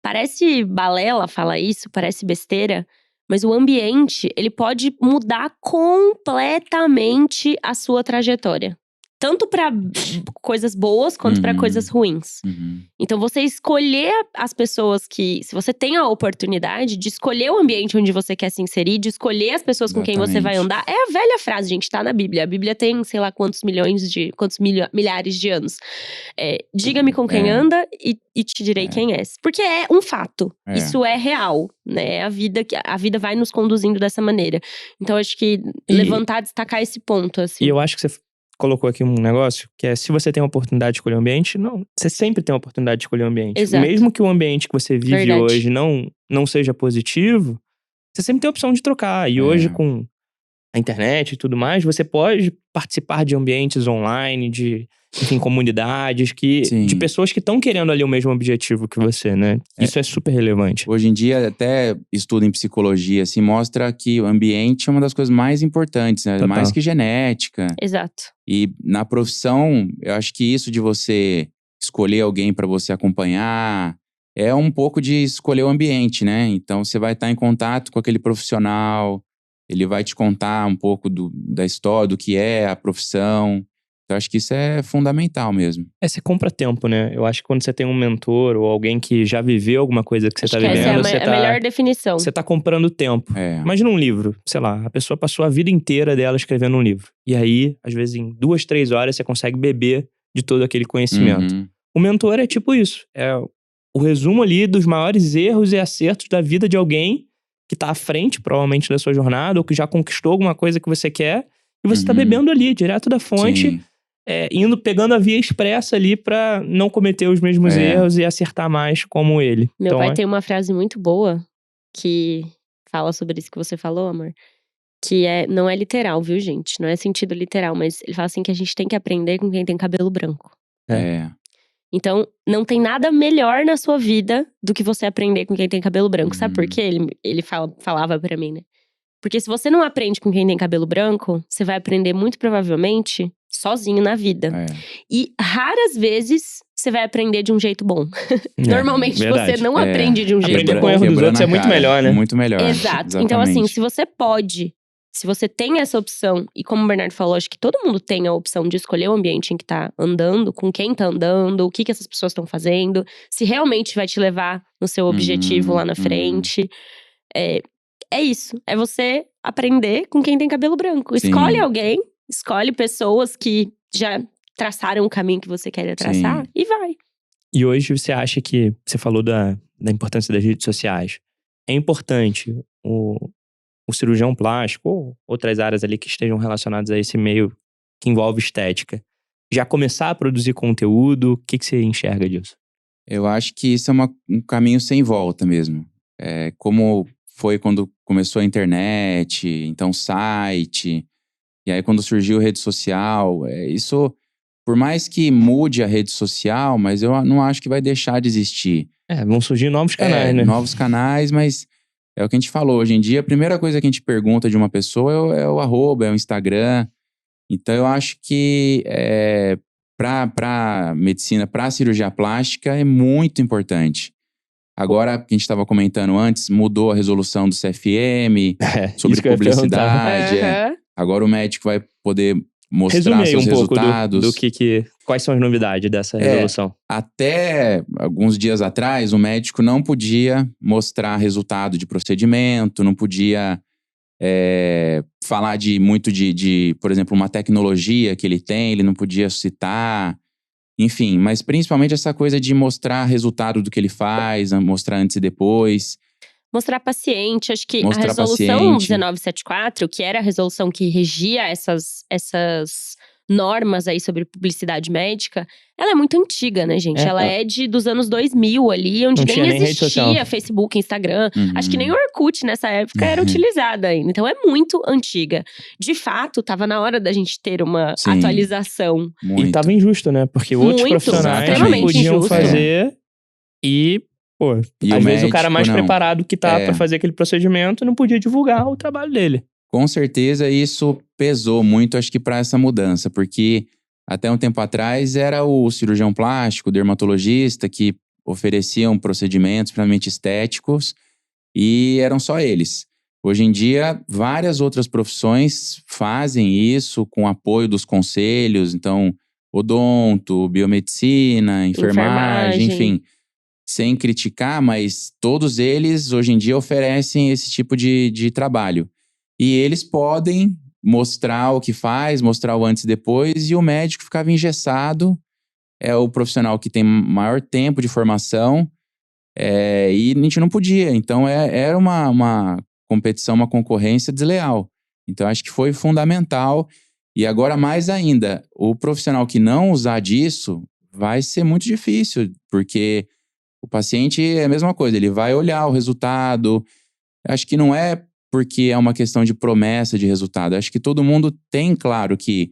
Parece balela falar isso, parece besteira, mas o ambiente, ele pode mudar completamente a sua trajetória. Tanto para coisas boas, quanto para coisas ruins. Então, você escolher as pessoas que… Se você tem a oportunidade de escolher o ambiente onde você quer se inserir, de escolher as pessoas com quem você vai andar. É a velha frase, gente, tá na Bíblia. A Bíblia tem, sei lá, quantos milhares de anos. Diga-me com quem anda e te direi quem és. Porque é um fato. Isso é real, né? A vida vai nos conduzindo dessa maneira. Então, acho que destacar esse ponto, assim. E eu acho que você colocou aqui um negócio, que é se você tem a oportunidade de escolher o ambiente, você sempre tem a oportunidade de escolher o ambiente. Exato. Mesmo que o ambiente que você vive hoje não seja positivo, você sempre tem a opção de trocar. E hoje, com a internet e tudo mais, você pode participar de ambientes online, de, enfim, comunidades de pessoas que estão querendo ali o mesmo objetivo que você, né? Isso é super relevante. Hoje em dia, até estudo em psicologia, assim, mostra que o ambiente é uma das coisas mais importantes, né? Mais que genética. Exato. E na profissão, eu acho que isso de você escolher alguém para você acompanhar é um pouco de escolher o ambiente, né? Então, você vai estar em contato com aquele profissional, ele vai te contar um pouco da história, do que é a profissão. Eu acho que isso é fundamental mesmo. Você compra tempo, né? Eu acho que quando você tem um mentor ou alguém que já viveu alguma coisa que você tá vivendo… Essa é a melhor definição. Você tá comprando tempo. Imagina um livro, sei lá, a pessoa passou a vida inteira dela escrevendo um livro. E aí, às vezes em 2, 3 horas, você consegue beber de todo aquele conhecimento. O mentor é tipo isso. o resumo ali dos maiores erros e acertos da vida de alguém que tá à frente, provavelmente, da sua jornada, ou que já conquistou alguma coisa que você quer, e você tá bebendo ali, direto da fonte, Sim. pegando a via expressa ali pra não cometer os mesmos erros e acertar mais como ele. Meu Então, pai tem uma frase muito boa que fala sobre isso que você falou, amor. Que não é literal, viu, gente? Não é sentido literal, mas ele fala assim que a gente tem que aprender com quem tem cabelo branco. Então, não tem nada melhor na sua vida do que você aprender com quem tem cabelo branco. Sabe por quê? Ele falava pra mim, né? Porque se você não aprende com quem tem cabelo branco, você vai aprender muito provavelmente sozinho na vida. E raras vezes você vai aprender de um jeito bom. Normalmente verdade. você não aprende de um jeito Aprender bom. com o erro dos outros é muito melhor, né? Muito melhor. Exato. Exatamente. Então, assim, se você tem essa opção, e como o Bernardo falou, acho que todo mundo tem a opção de escolher o ambiente em que tá andando, com quem tá andando, o que essas pessoas estão fazendo, se realmente vai te levar no seu objetivo lá na frente. É isso. É você aprender com quem tem cabelo branco. Sim. Escolhe alguém, escolhe pessoas que já traçaram o caminho que você quer traçar e vai. E hoje você acha que, você falou da importância das redes sociais, é importante o cirurgião plástico ou outras áreas ali que estejam relacionadas a esse meio que envolve estética, já começar a produzir conteúdo? O que você enxerga disso? Eu acho que isso é um caminho sem volta mesmo. Como foi quando começou a internet, então site, e aí quando surgiu a rede social, isso, por mais que mude a rede social, mas eu não acho que vai deixar de existir. Vão surgir novos canais, né? Novos canais, mas é o que a gente falou. Hoje em dia, a primeira coisa que a gente pergunta de uma pessoa é o arroba, é o Instagram. Então eu acho que para medicina, para cirurgia plástica, é muito importante. Agora, que a gente estava comentando antes, mudou a resolução do CFM sobre publicidade. Agora o médico vai poder mostrar seus resultados. Quais são as novidades dessa resolução? Até alguns dias atrás, o médico não podia mostrar resultado de procedimento, não podia falar muito de, por exemplo, uma tecnologia que ele tem, ele não podia citar. Enfim, mas principalmente essa coisa de mostrar resultado do que ele faz, mostrar antes e depois. Mostrar paciente. Acho que a resolução 1974, que era a resolução que regia essas normas aí sobre publicidade médica, ela é muito antiga, né, gente? Ela é dos anos 2000 ali, onde nem existia Facebook, Instagram. Acho que nem o Orkut nessa época era utilizada ainda. Então é muito antiga. De fato, tava na hora da gente ter uma atualização. Muito. E tava injusto, né? Porque outros profissionais podiam fazer e às vezes o cara mais preparado que tá pra fazer aquele procedimento não podia divulgar o trabalho dele. Com certeza isso pesou muito, acho que para essa mudança, porque até um tempo atrás era o cirurgião plástico, o dermatologista que ofereciam procedimentos puramente estéticos e eram só eles. Hoje em dia, várias outras profissões fazem isso com apoio dos conselhos, então odonto, biomedicina, enfermagem, enfim. Sem criticar, mas todos eles hoje em dia oferecem esse tipo de trabalho. E eles podem mostrar o que faz, mostrar o antes e depois, e o médico ficava engessado. É o profissional que tem maior tempo de formação, e a gente não podia. Então era uma competição, uma concorrência desleal. Então acho que foi fundamental. E agora mais ainda, o profissional que não usar disso vai ser muito difícil, porque o paciente é a mesma coisa, ele vai olhar o resultado. Acho que não é porque é uma questão de promessa de resultado. Acho que todo mundo tem claro que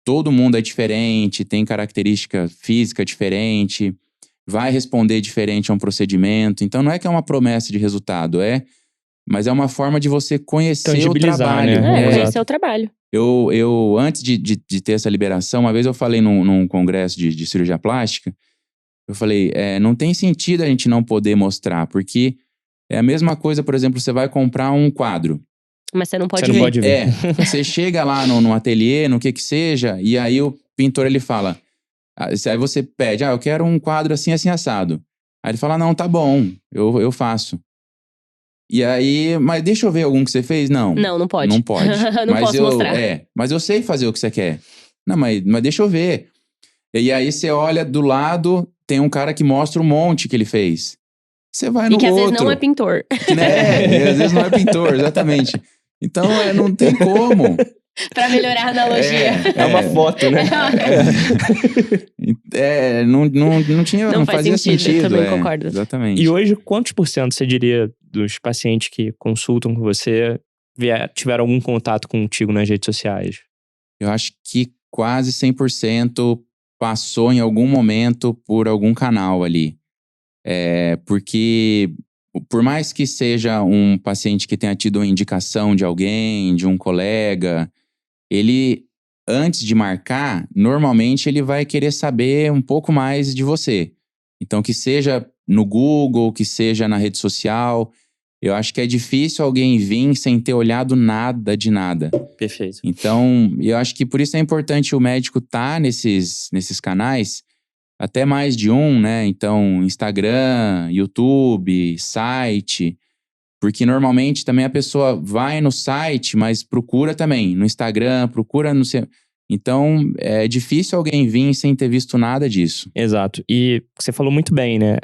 todo mundo é diferente, tem característica física diferente, vai responder diferente a um procedimento. Então não é que é uma promessa de resultado, mas é uma forma de você conhecer o trabalho. Né? Conhecer o trabalho. Eu antes de ter essa liberação, uma vez eu falei num congresso de cirurgia plástica, eu falei, não tem sentido a gente não poder mostrar, porque é a mesma coisa, por exemplo, você vai comprar um quadro. Mas você não pode ver. Você chega lá no ateliê, no que seja, e aí o pintor, ele fala… Aí você pede, eu quero um quadro assim, assim, assado. Aí ele fala, não, tá bom, eu faço. E aí, mas deixa eu ver algum que você fez? Não. Não pode. Não pode. Não posso mostrar. Mas eu sei fazer o que você quer. Não, mas deixa eu ver. E aí você olha do lado… tem um cara que mostra um monte que ele fez. Você vai no E que às outro. vezes não é pintor. E às vezes não é pintor, exatamente. Então, não tem como. Pra melhorar a analogia. É uma foto, né? Não faz fazia sentido, eu também concordo. Exatamente. E hoje, quantos por cento você diria dos pacientes que consultam com você tiveram algum contato contigo nas redes sociais? Eu acho que quase 100% passou em algum momento por algum canal ali. Porque por mais que seja um paciente que tenha tido uma indicação de alguém, de um colega, ele, antes de marcar, normalmente ele vai querer saber um pouco mais de você. Então, que seja no Google, que seja na rede social, eu acho que é difícil alguém vir sem ter olhado nada de nada. Perfeito. Então, eu acho que por isso é importante o médico estar nesses canais, até mais de um, né? Então, Instagram, YouTube, site, porque normalmente também a pessoa vai no site, mas procura também no Instagram, procura no seu... Então, é difícil alguém vir sem ter visto nada disso. Exato. E você falou muito bem, né?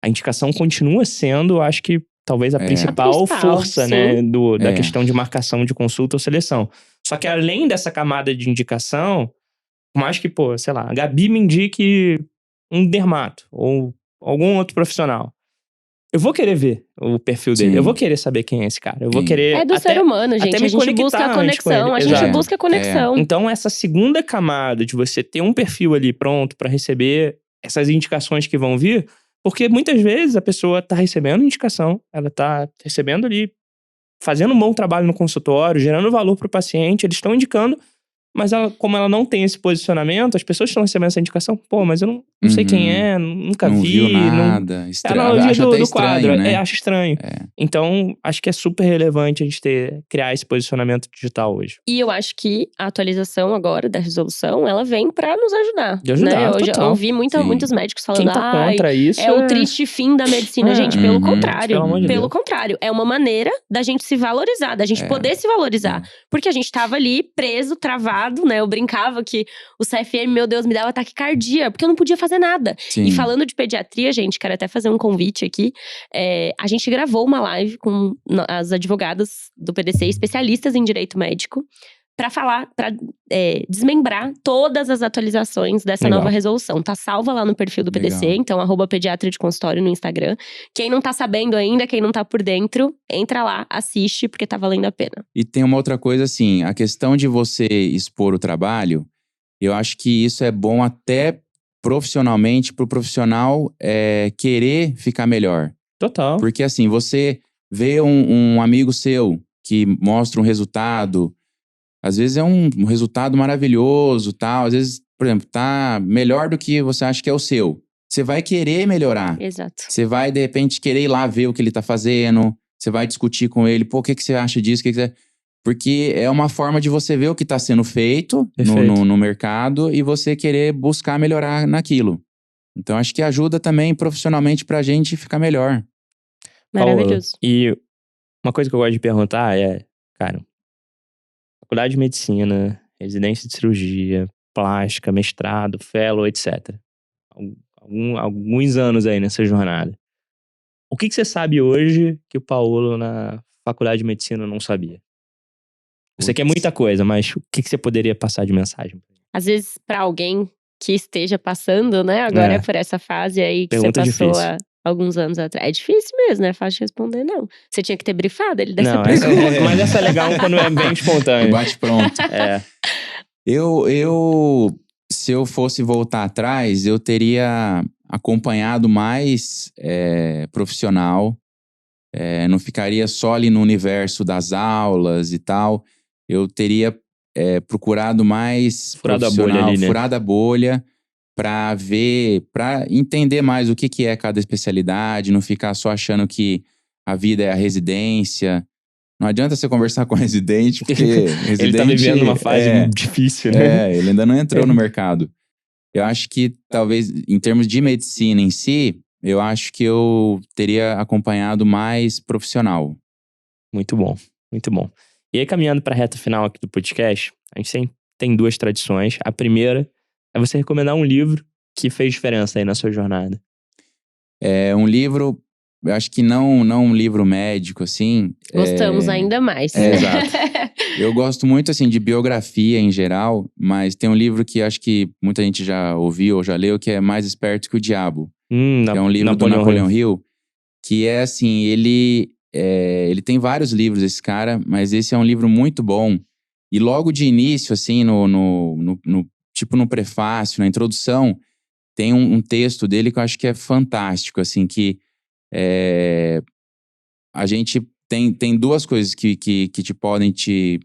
A indicação continua sendo, acho que, talvez a principal força, sim. né? Da questão de marcação de consulta ou seleção. Só que além dessa camada de indicação, por mais que, sei lá, a Gabi me indique um dermato ou algum outro profissional. Eu vou querer ver o perfil dele. Sim. Eu vou querer saber quem é esse cara. Eu vou querer... É do ser humano, gente. até me A gente busca conectar a antes com ele. conexão. A gente Exato. busca a conexão. Então, essa segunda camada de você ter um perfil ali pronto pra receber essas indicações que vão vir, porque muitas vezes a pessoa tá recebendo indicação, ela tá recebendo ali, fazendo um bom trabalho no consultório, gerando valor pro paciente, eles estão indicando, mas como ela não tem esse posicionamento, as pessoas estão recebendo essa indicação, mas eu não sei quem é, nunca não vi. Viu nada. É a analogia acho do até quadro, estranho, né? acho estranho. Então, acho que é super relevante a gente criar esse posicionamento digital hoje. E eu acho que a atualização agora da resolução, ela vem pra nos ajudar. De ajudar, né? Eu já total. ouvi muitos médicos falando, Quem tá contra isso é o triste fim da medicina. Gente, pelo contrário. Pelo amor de Pelo Deus. contrário. É uma maneira da gente se valorizar, da gente poder se valorizar. Porque a gente tava ali preso, travado, né? Eu brincava que o CFM, meu Deus, me dava taquicardia, porque eu não podia fazer nada. Sim. E falando de pediatria, gente, quero até fazer um convite aqui. A gente gravou uma live com as advogadas do PDC, especialistas em direito médico, para falar, para desmembrar todas as atualizações dessa nova resolução. Tá salva lá no perfil do PDC, então @pediatra de consultório no Instagram. Quem não tá sabendo ainda, quem não tá por dentro, entra lá, assiste, porque tá valendo a pena. E tem uma outra coisa assim, a questão de você expor o trabalho, eu acho que isso é bom até profissionalmente, pro profissional querer ficar melhor. Total. Porque assim, você vê um amigo seu que mostra um resultado, às vezes é um resultado maravilhoso, tal. Às vezes, por exemplo, tá melhor do que você acha que é o seu. Você vai querer melhorar. Exato. Você vai, de repente, querer ir lá ver o que ele tá fazendo. Você vai discutir com ele. Pô, o que você acha disso? Porque é uma forma de você ver o que tá sendo feito no mercado e você querer buscar melhorar naquilo. Então, acho que ajuda também profissionalmente pra gente ficar melhor. Maravilhoso. Paola, e uma coisa que eu gosto de perguntar cara, faculdade de medicina, residência de cirurgia, plástica, mestrado, fellow, etc. Alguns anos aí nessa jornada. O que você sabe hoje que o Paulo na faculdade de medicina não sabia? Eu sei que é muita coisa, mas o que você poderia passar de mensagem? Às vezes, pra alguém que esteja passando, né? Agora é por essa fase aí que Pergunta você passou difícil. há alguns anos atrás. É difícil mesmo, não é fácil de responder, não. Você tinha que ter brifado ele dessa Não, pergunta. mas essa é legal quando é bem espontâneo. Bate pronto. Eu, se eu fosse voltar atrás, eu teria acompanhado mais profissional. Não ficaria só ali no universo das aulas e tal. Eu teria procurado mais Furado a profissional, bolha ali, né? furado a bolha, pra ver, pra entender mais o que é cada especialidade, não ficar só achando que a vida é a residência. Não adianta você conversar com o residente, porque residente, ele tá vivendo uma fase difícil, né? ele ainda não entrou no mercado. Eu acho que talvez, em termos de medicina em si, eu acho que eu teria acompanhado mais profissional. Muito bom, muito bom. E aí, caminhando para a reta final aqui do podcast, a gente tem duas tradições. A primeira é você recomendar um livro que fez diferença aí na sua jornada? É um livro, eu acho que não um livro médico, assim. Gostamos ainda mais. Exato. Eu gosto muito, assim, de biografia em geral, mas tem um livro que acho que muita gente já ouviu ou já leu, que é Mais Esperto que o Diabo. Que é um livro do Napoleon Hill, que é assim, ele tem vários livros, esse cara, mas esse é um livro muito bom. E logo de início, assim, tipo no prefácio, na introdução, tem um texto dele que eu acho que é fantástico, assim, que a gente tem duas coisas que te podem te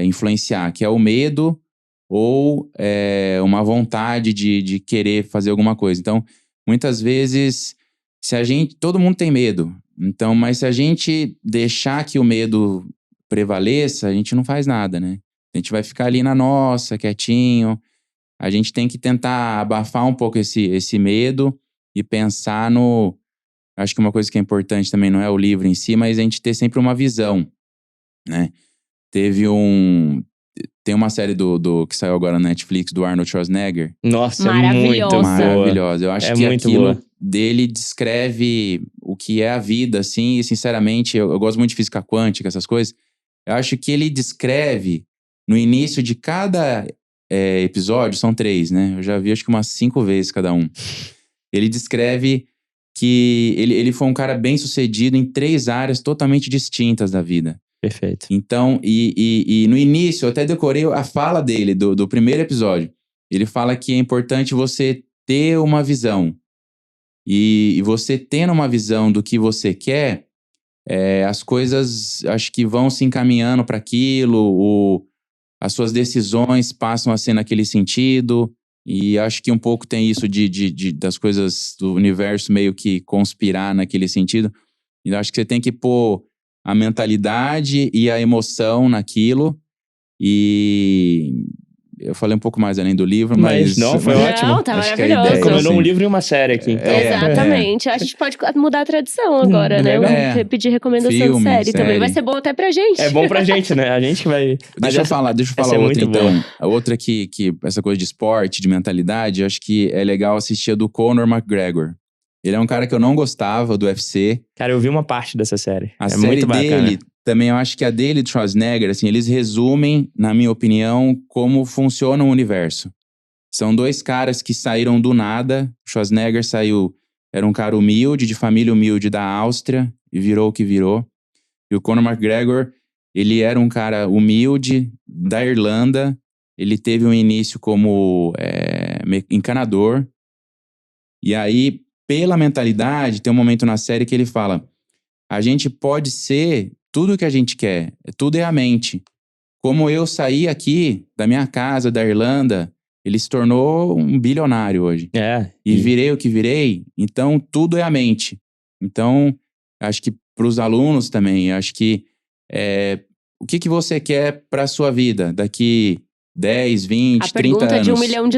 influenciar, que é o medo ou uma vontade de querer fazer alguma coisa. Então, muitas vezes, todo mundo tem medo. Então, mas se a gente deixar que o medo prevaleça, a gente não faz nada, né? A gente vai ficar ali na nossa, quietinho. A gente tem que tentar abafar um pouco esse medo e pensar no... Acho que uma coisa que é importante também não é o livro em si, mas a gente ter sempre uma visão, né? Tem uma série que saiu agora na Netflix, do Arnold Schwarzenegger. Nossa, Maravilhosa. é muito Maravilhosa. Eu acho que muito aquilo boa. dele descreve o que é a vida, assim. E, sinceramente, eu gosto muito de física quântica, essas coisas. Eu acho que ele descreve, no início de cada episódio, são 3, né? Eu já vi acho que umas 5 vezes cada um. Ele descreve que ele foi um cara bem sucedido em 3 áreas totalmente distintas da vida. Perfeito. Então, e no início, eu até decorei a fala dele, do primeiro episódio. Ele fala que é importante você ter uma visão. E você tendo uma visão do que você quer, as coisas acho que vão se encaminhando para aquilo, as suas decisões passam a ser naquele sentido. E acho que um pouco tem isso das coisas do universo meio que conspirar naquele sentido. E acho que você tem que pôr a mentalidade e a emoção naquilo. E eu falei um pouco mais além do livro, mas não, foi ótimo. Não, tá acho que a maravilhoso. ideia, Combinou um assim, livro e uma série aqui, então. Exatamente. A gente pode mudar a tradição agora, né? legal. Pedir recomendação Filme, de série também. série. Vai ser bom até pra gente. É bom pra gente, né? A gente vai... Deixa eu falar essa é outra muito então. boa. A outra que essa coisa de esporte, de mentalidade, eu acho que é legal assistir a do Conor McGregor. Ele é um cara que eu não gostava do UFC. Cara, eu vi uma parte dessa série. A é série muito bacana. dele, também eu acho que a dele do Schwarzenegger, assim, eles resumem, na minha opinião, como funciona o universo. São 2 caras que saíram do nada. O Schwarzenegger era um cara humilde, de família humilde da Áustria, e virou o que virou. E o Conor McGregor, ele era um cara humilde da Irlanda. Ele teve um início como encanador. E aí, pela mentalidade, tem um momento na série que ele fala: a gente pode ser tudo o que a gente quer. Tudo é a mente. Como eu saí aqui da minha casa, da Irlanda, ele se tornou um bilionário hoje. E virei o que virei, então tudo é a mente. Então, acho que para os alunos também, acho que o que você quer para a sua vida daqui 10, 20, 30 anos? A pergunta de $1 milhão,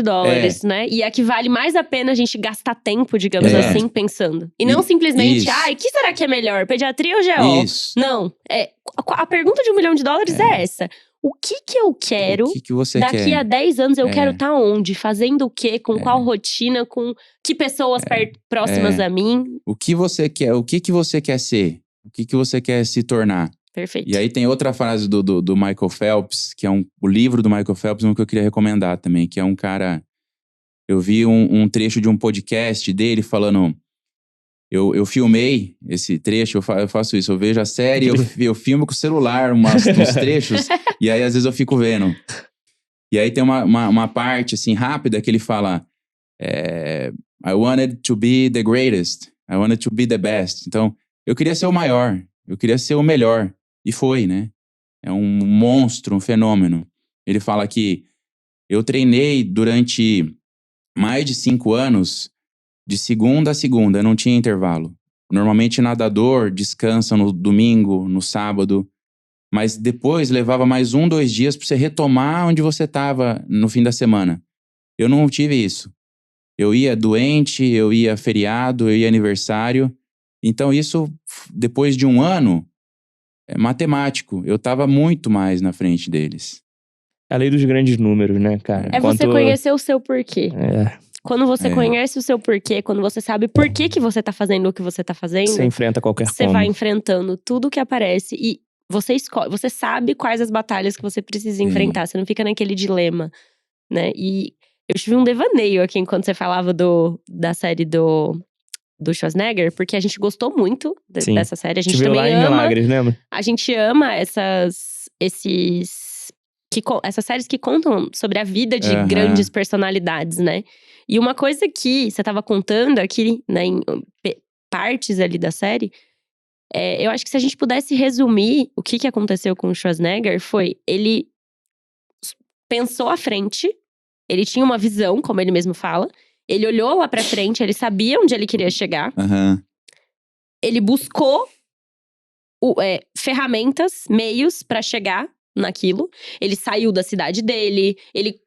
né? E é que vale mais a pena a gente gastar tempo, digamos assim, pensando. E não simplesmente, o que será que é melhor? Pediatria ou GO? Isso. Não. A pergunta de $1 milhão é essa. O que eu quero? O que você daqui quer? a 10 anos eu quero estar onde? Fazendo o quê? Com qual rotina? Com que pessoas próximas a mim? O que você quer? O que você quer ser? O que você quer se tornar? Perfeito. E aí tem outra frase do Michael Phelps, que é o livro do Michael Phelps, um que eu queria recomendar também, que é um cara... Eu vi um trecho de um podcast dele falando... Eu filmei esse trecho, eu faço isso. Eu vejo a série, eu filmo com o celular uns trechos, e aí às vezes eu fico vendo. E aí tem uma parte assim rápida que ele fala: I wanted to be the greatest, I wanted to be the best. Então, eu queria ser o maior, eu queria ser o melhor. E foi, né? É um monstro, um fenômeno. Ele fala que eu treinei durante mais de 5 anos, de segunda a segunda, não tinha intervalo. Normalmente nadador descansa no domingo, no sábado, mas depois levava mais 1, 2 dias para você retomar onde você estava no fim da semana. Eu não tive isso. Eu ia doente, eu ia feriado, eu ia aniversário. Então isso, depois de 1 ano, é matemático. Eu estava muito mais na frente deles. É a lei dos grandes números, né, cara? Você conhecer o seu porquê. Quando você conhece o seu porquê, quando você sabe por que você tá fazendo o que você tá fazendo… Você enfrenta qualquer Você vai enfrentando tudo que aparece e você escolhe, você sabe quais as batalhas que você precisa enfrentar. Você não fica naquele dilema, né? E eu tive um devaneio aqui enquanto você falava da série do Schwarzenegger, porque a gente gostou muito dessa série. A gente viu também lá em ama. Milagres, lembra? A gente ama essas séries que contam sobre a vida de grandes personalidades, né? E uma coisa que você tava contando aqui, né, em partes ali da série, eu acho que se a gente pudesse resumir o que aconteceu com o Schwarzenegger, foi… Ele pensou à frente, ele tinha uma visão, como ele mesmo fala. Ele olhou lá pra frente, ele sabia onde ele queria chegar. Ele buscou ferramentas, meios pra chegar naquilo. Ele saiu da cidade dele, ele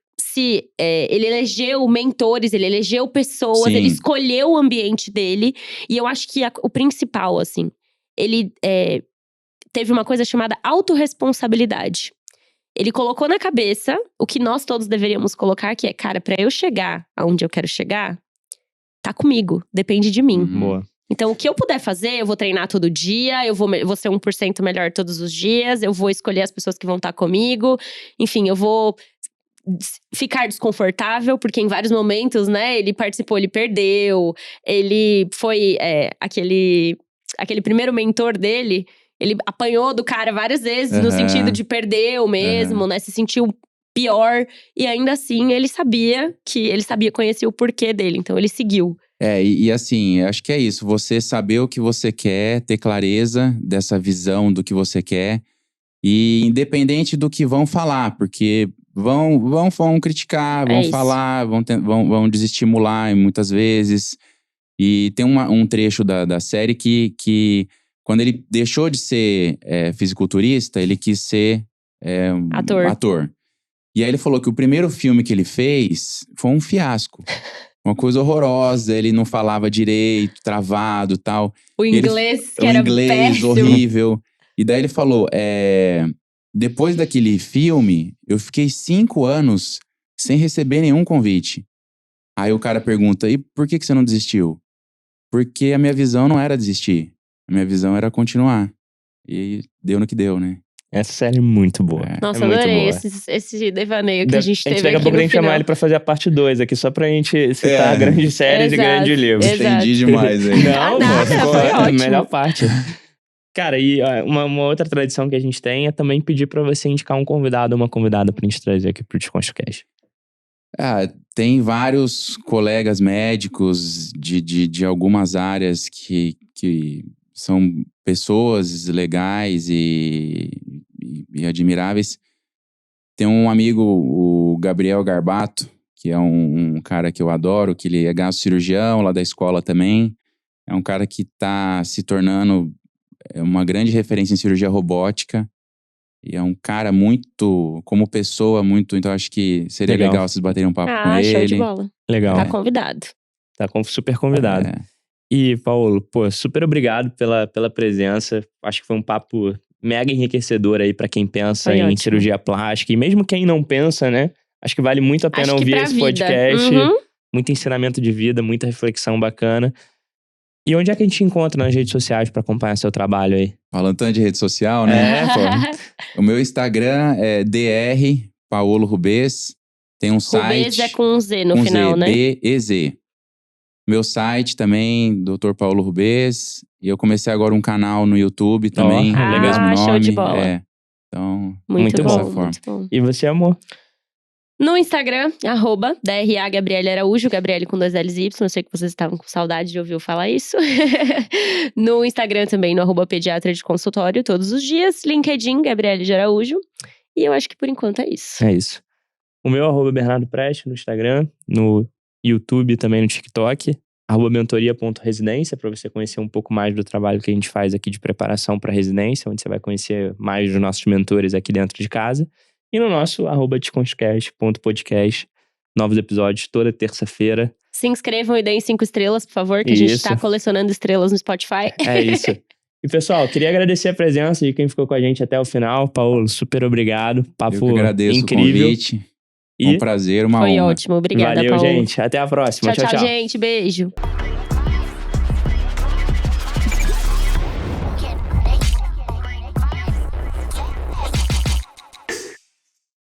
elegeu mentores, ele elegeu pessoas, ele escolheu o ambiente dele. E eu acho que o principal, assim, ele teve uma coisa chamada autorresponsabilidade. Ele colocou na cabeça o que nós todos deveríamos colocar, que é, cara, pra eu chegar aonde eu quero chegar, tá comigo, depende de mim. Boa. Então, o que eu puder fazer, eu vou treinar todo dia, eu vou ser 1% melhor todos os dias, eu vou escolher as pessoas que vão estar comigo. Enfim, eu vou ficar desconfortável, porque em vários momentos, né, ele participou, ele perdeu. Ele foi aquele primeiro mentor dele… Ele apanhou do cara várias vezes, no sentido de perdeu mesmo, né? Se sentiu pior. E ainda assim, ele conhecia o porquê dele. Então, ele seguiu. E assim, acho que é isso. Você saber o que você quer, ter clareza dessa visão do que você quer. E independente do que vão falar, porque vão criticar, vão falar, vão desestimular muitas vezes. E tem um trecho da série que quando ele deixou de ser fisiculturista, ele quis ser ator. E aí ele falou que o primeiro filme que ele fez foi um fiasco. Uma coisa horrorosa, ele não falava direito, travado e tal. O inglês que era péssimo. Horrível. E daí ele falou, depois daquele filme, eu fiquei 5 anos sem receber nenhum convite. Aí o cara pergunta, e por que você não desistiu? Porque a minha visão não era desistir. A minha visão era continuar. E deu no que deu, né? Essa série é muito boa. Nossa, adorei esse devaneio que a gente teve aqui no final. Daqui a pouco a gente chamar ele pra fazer a parte 2 aqui, só pra gente citar grandes séries e grandes livros. Estendi demais aí. Não, foi a ótimo. melhor parte. Cara, e uma outra tradição que a gente tem é também pedir pra você indicar um convidado ou uma convidada pra gente trazer aqui pro DesconstruCast. Tem vários colegas médicos de algumas áreas que são pessoas legais e admiráveis. Tem um amigo, o Gabriel Garbato, que é um cara que eu adoro, que ele é gastrocirurgião lá da escola também. É um cara que tá se tornando uma grande referência em cirurgia robótica. E é um cara muito, como pessoa, muito… Então acho que seria legal vocês baterem um papo com ele. Show de bola. Legal. Tá convidado. Tá super convidado. E, Paulo, super obrigado pela presença. Acho que foi um papo mega enriquecedor aí pra quem pensa em cirurgia plástica. E mesmo quem não pensa, né? Acho que vale muito a pena ouvir esse podcast. Muito ensinamento de vida, muita reflexão bacana. E onde é que a gente encontra nas redes sociais pra acompanhar seu trabalho aí? Falando tanto de rede social, né? O meu Instagram é Dr. Paulo Rubez. Tem um site… Rubez é com Z no final, né? B-E-Z. Meu site também, Dr. Paulo Rubez. E eu comecei agora um canal no YouTube também. Legal. Show de bola. Então, muito bom, dessa forma. Muito bom. E você, amor? No Instagram, @DRA Gabriele Araújo, Gabriele com 2 L's e Y. Eu sei que vocês estavam com saudade de ouvir eu falar isso. No Instagram também, no @pediatra de consultório, todos os dias. LinkedIn, Gabriele de Araújo. E eu acho que por enquanto é isso. É isso. O meu Bernardo Preste no Instagram, no YouTube também no TikTok. @mentoria.residência, para você conhecer um pouco mais do trabalho que a gente faz aqui de preparação para residência, onde você vai conhecer mais dos nossos mentores aqui dentro de casa. E no nosso @desconstrucast.podcast, novos episódios toda terça-feira. Se inscrevam e deem 5 estrelas, por favor, que a gente tá colecionando estrelas no Spotify. É isso. E pessoal, queria agradecer a presença de quem ficou com a gente até o final. Paulo, super obrigado. Papo Eu que agradeço incrível. o convite. Um prazer, uma Foi honra. ótimo. Obrigada, Valeu, Paulo. gente. Até a próxima. Tchau, tchau, gente. Beijo.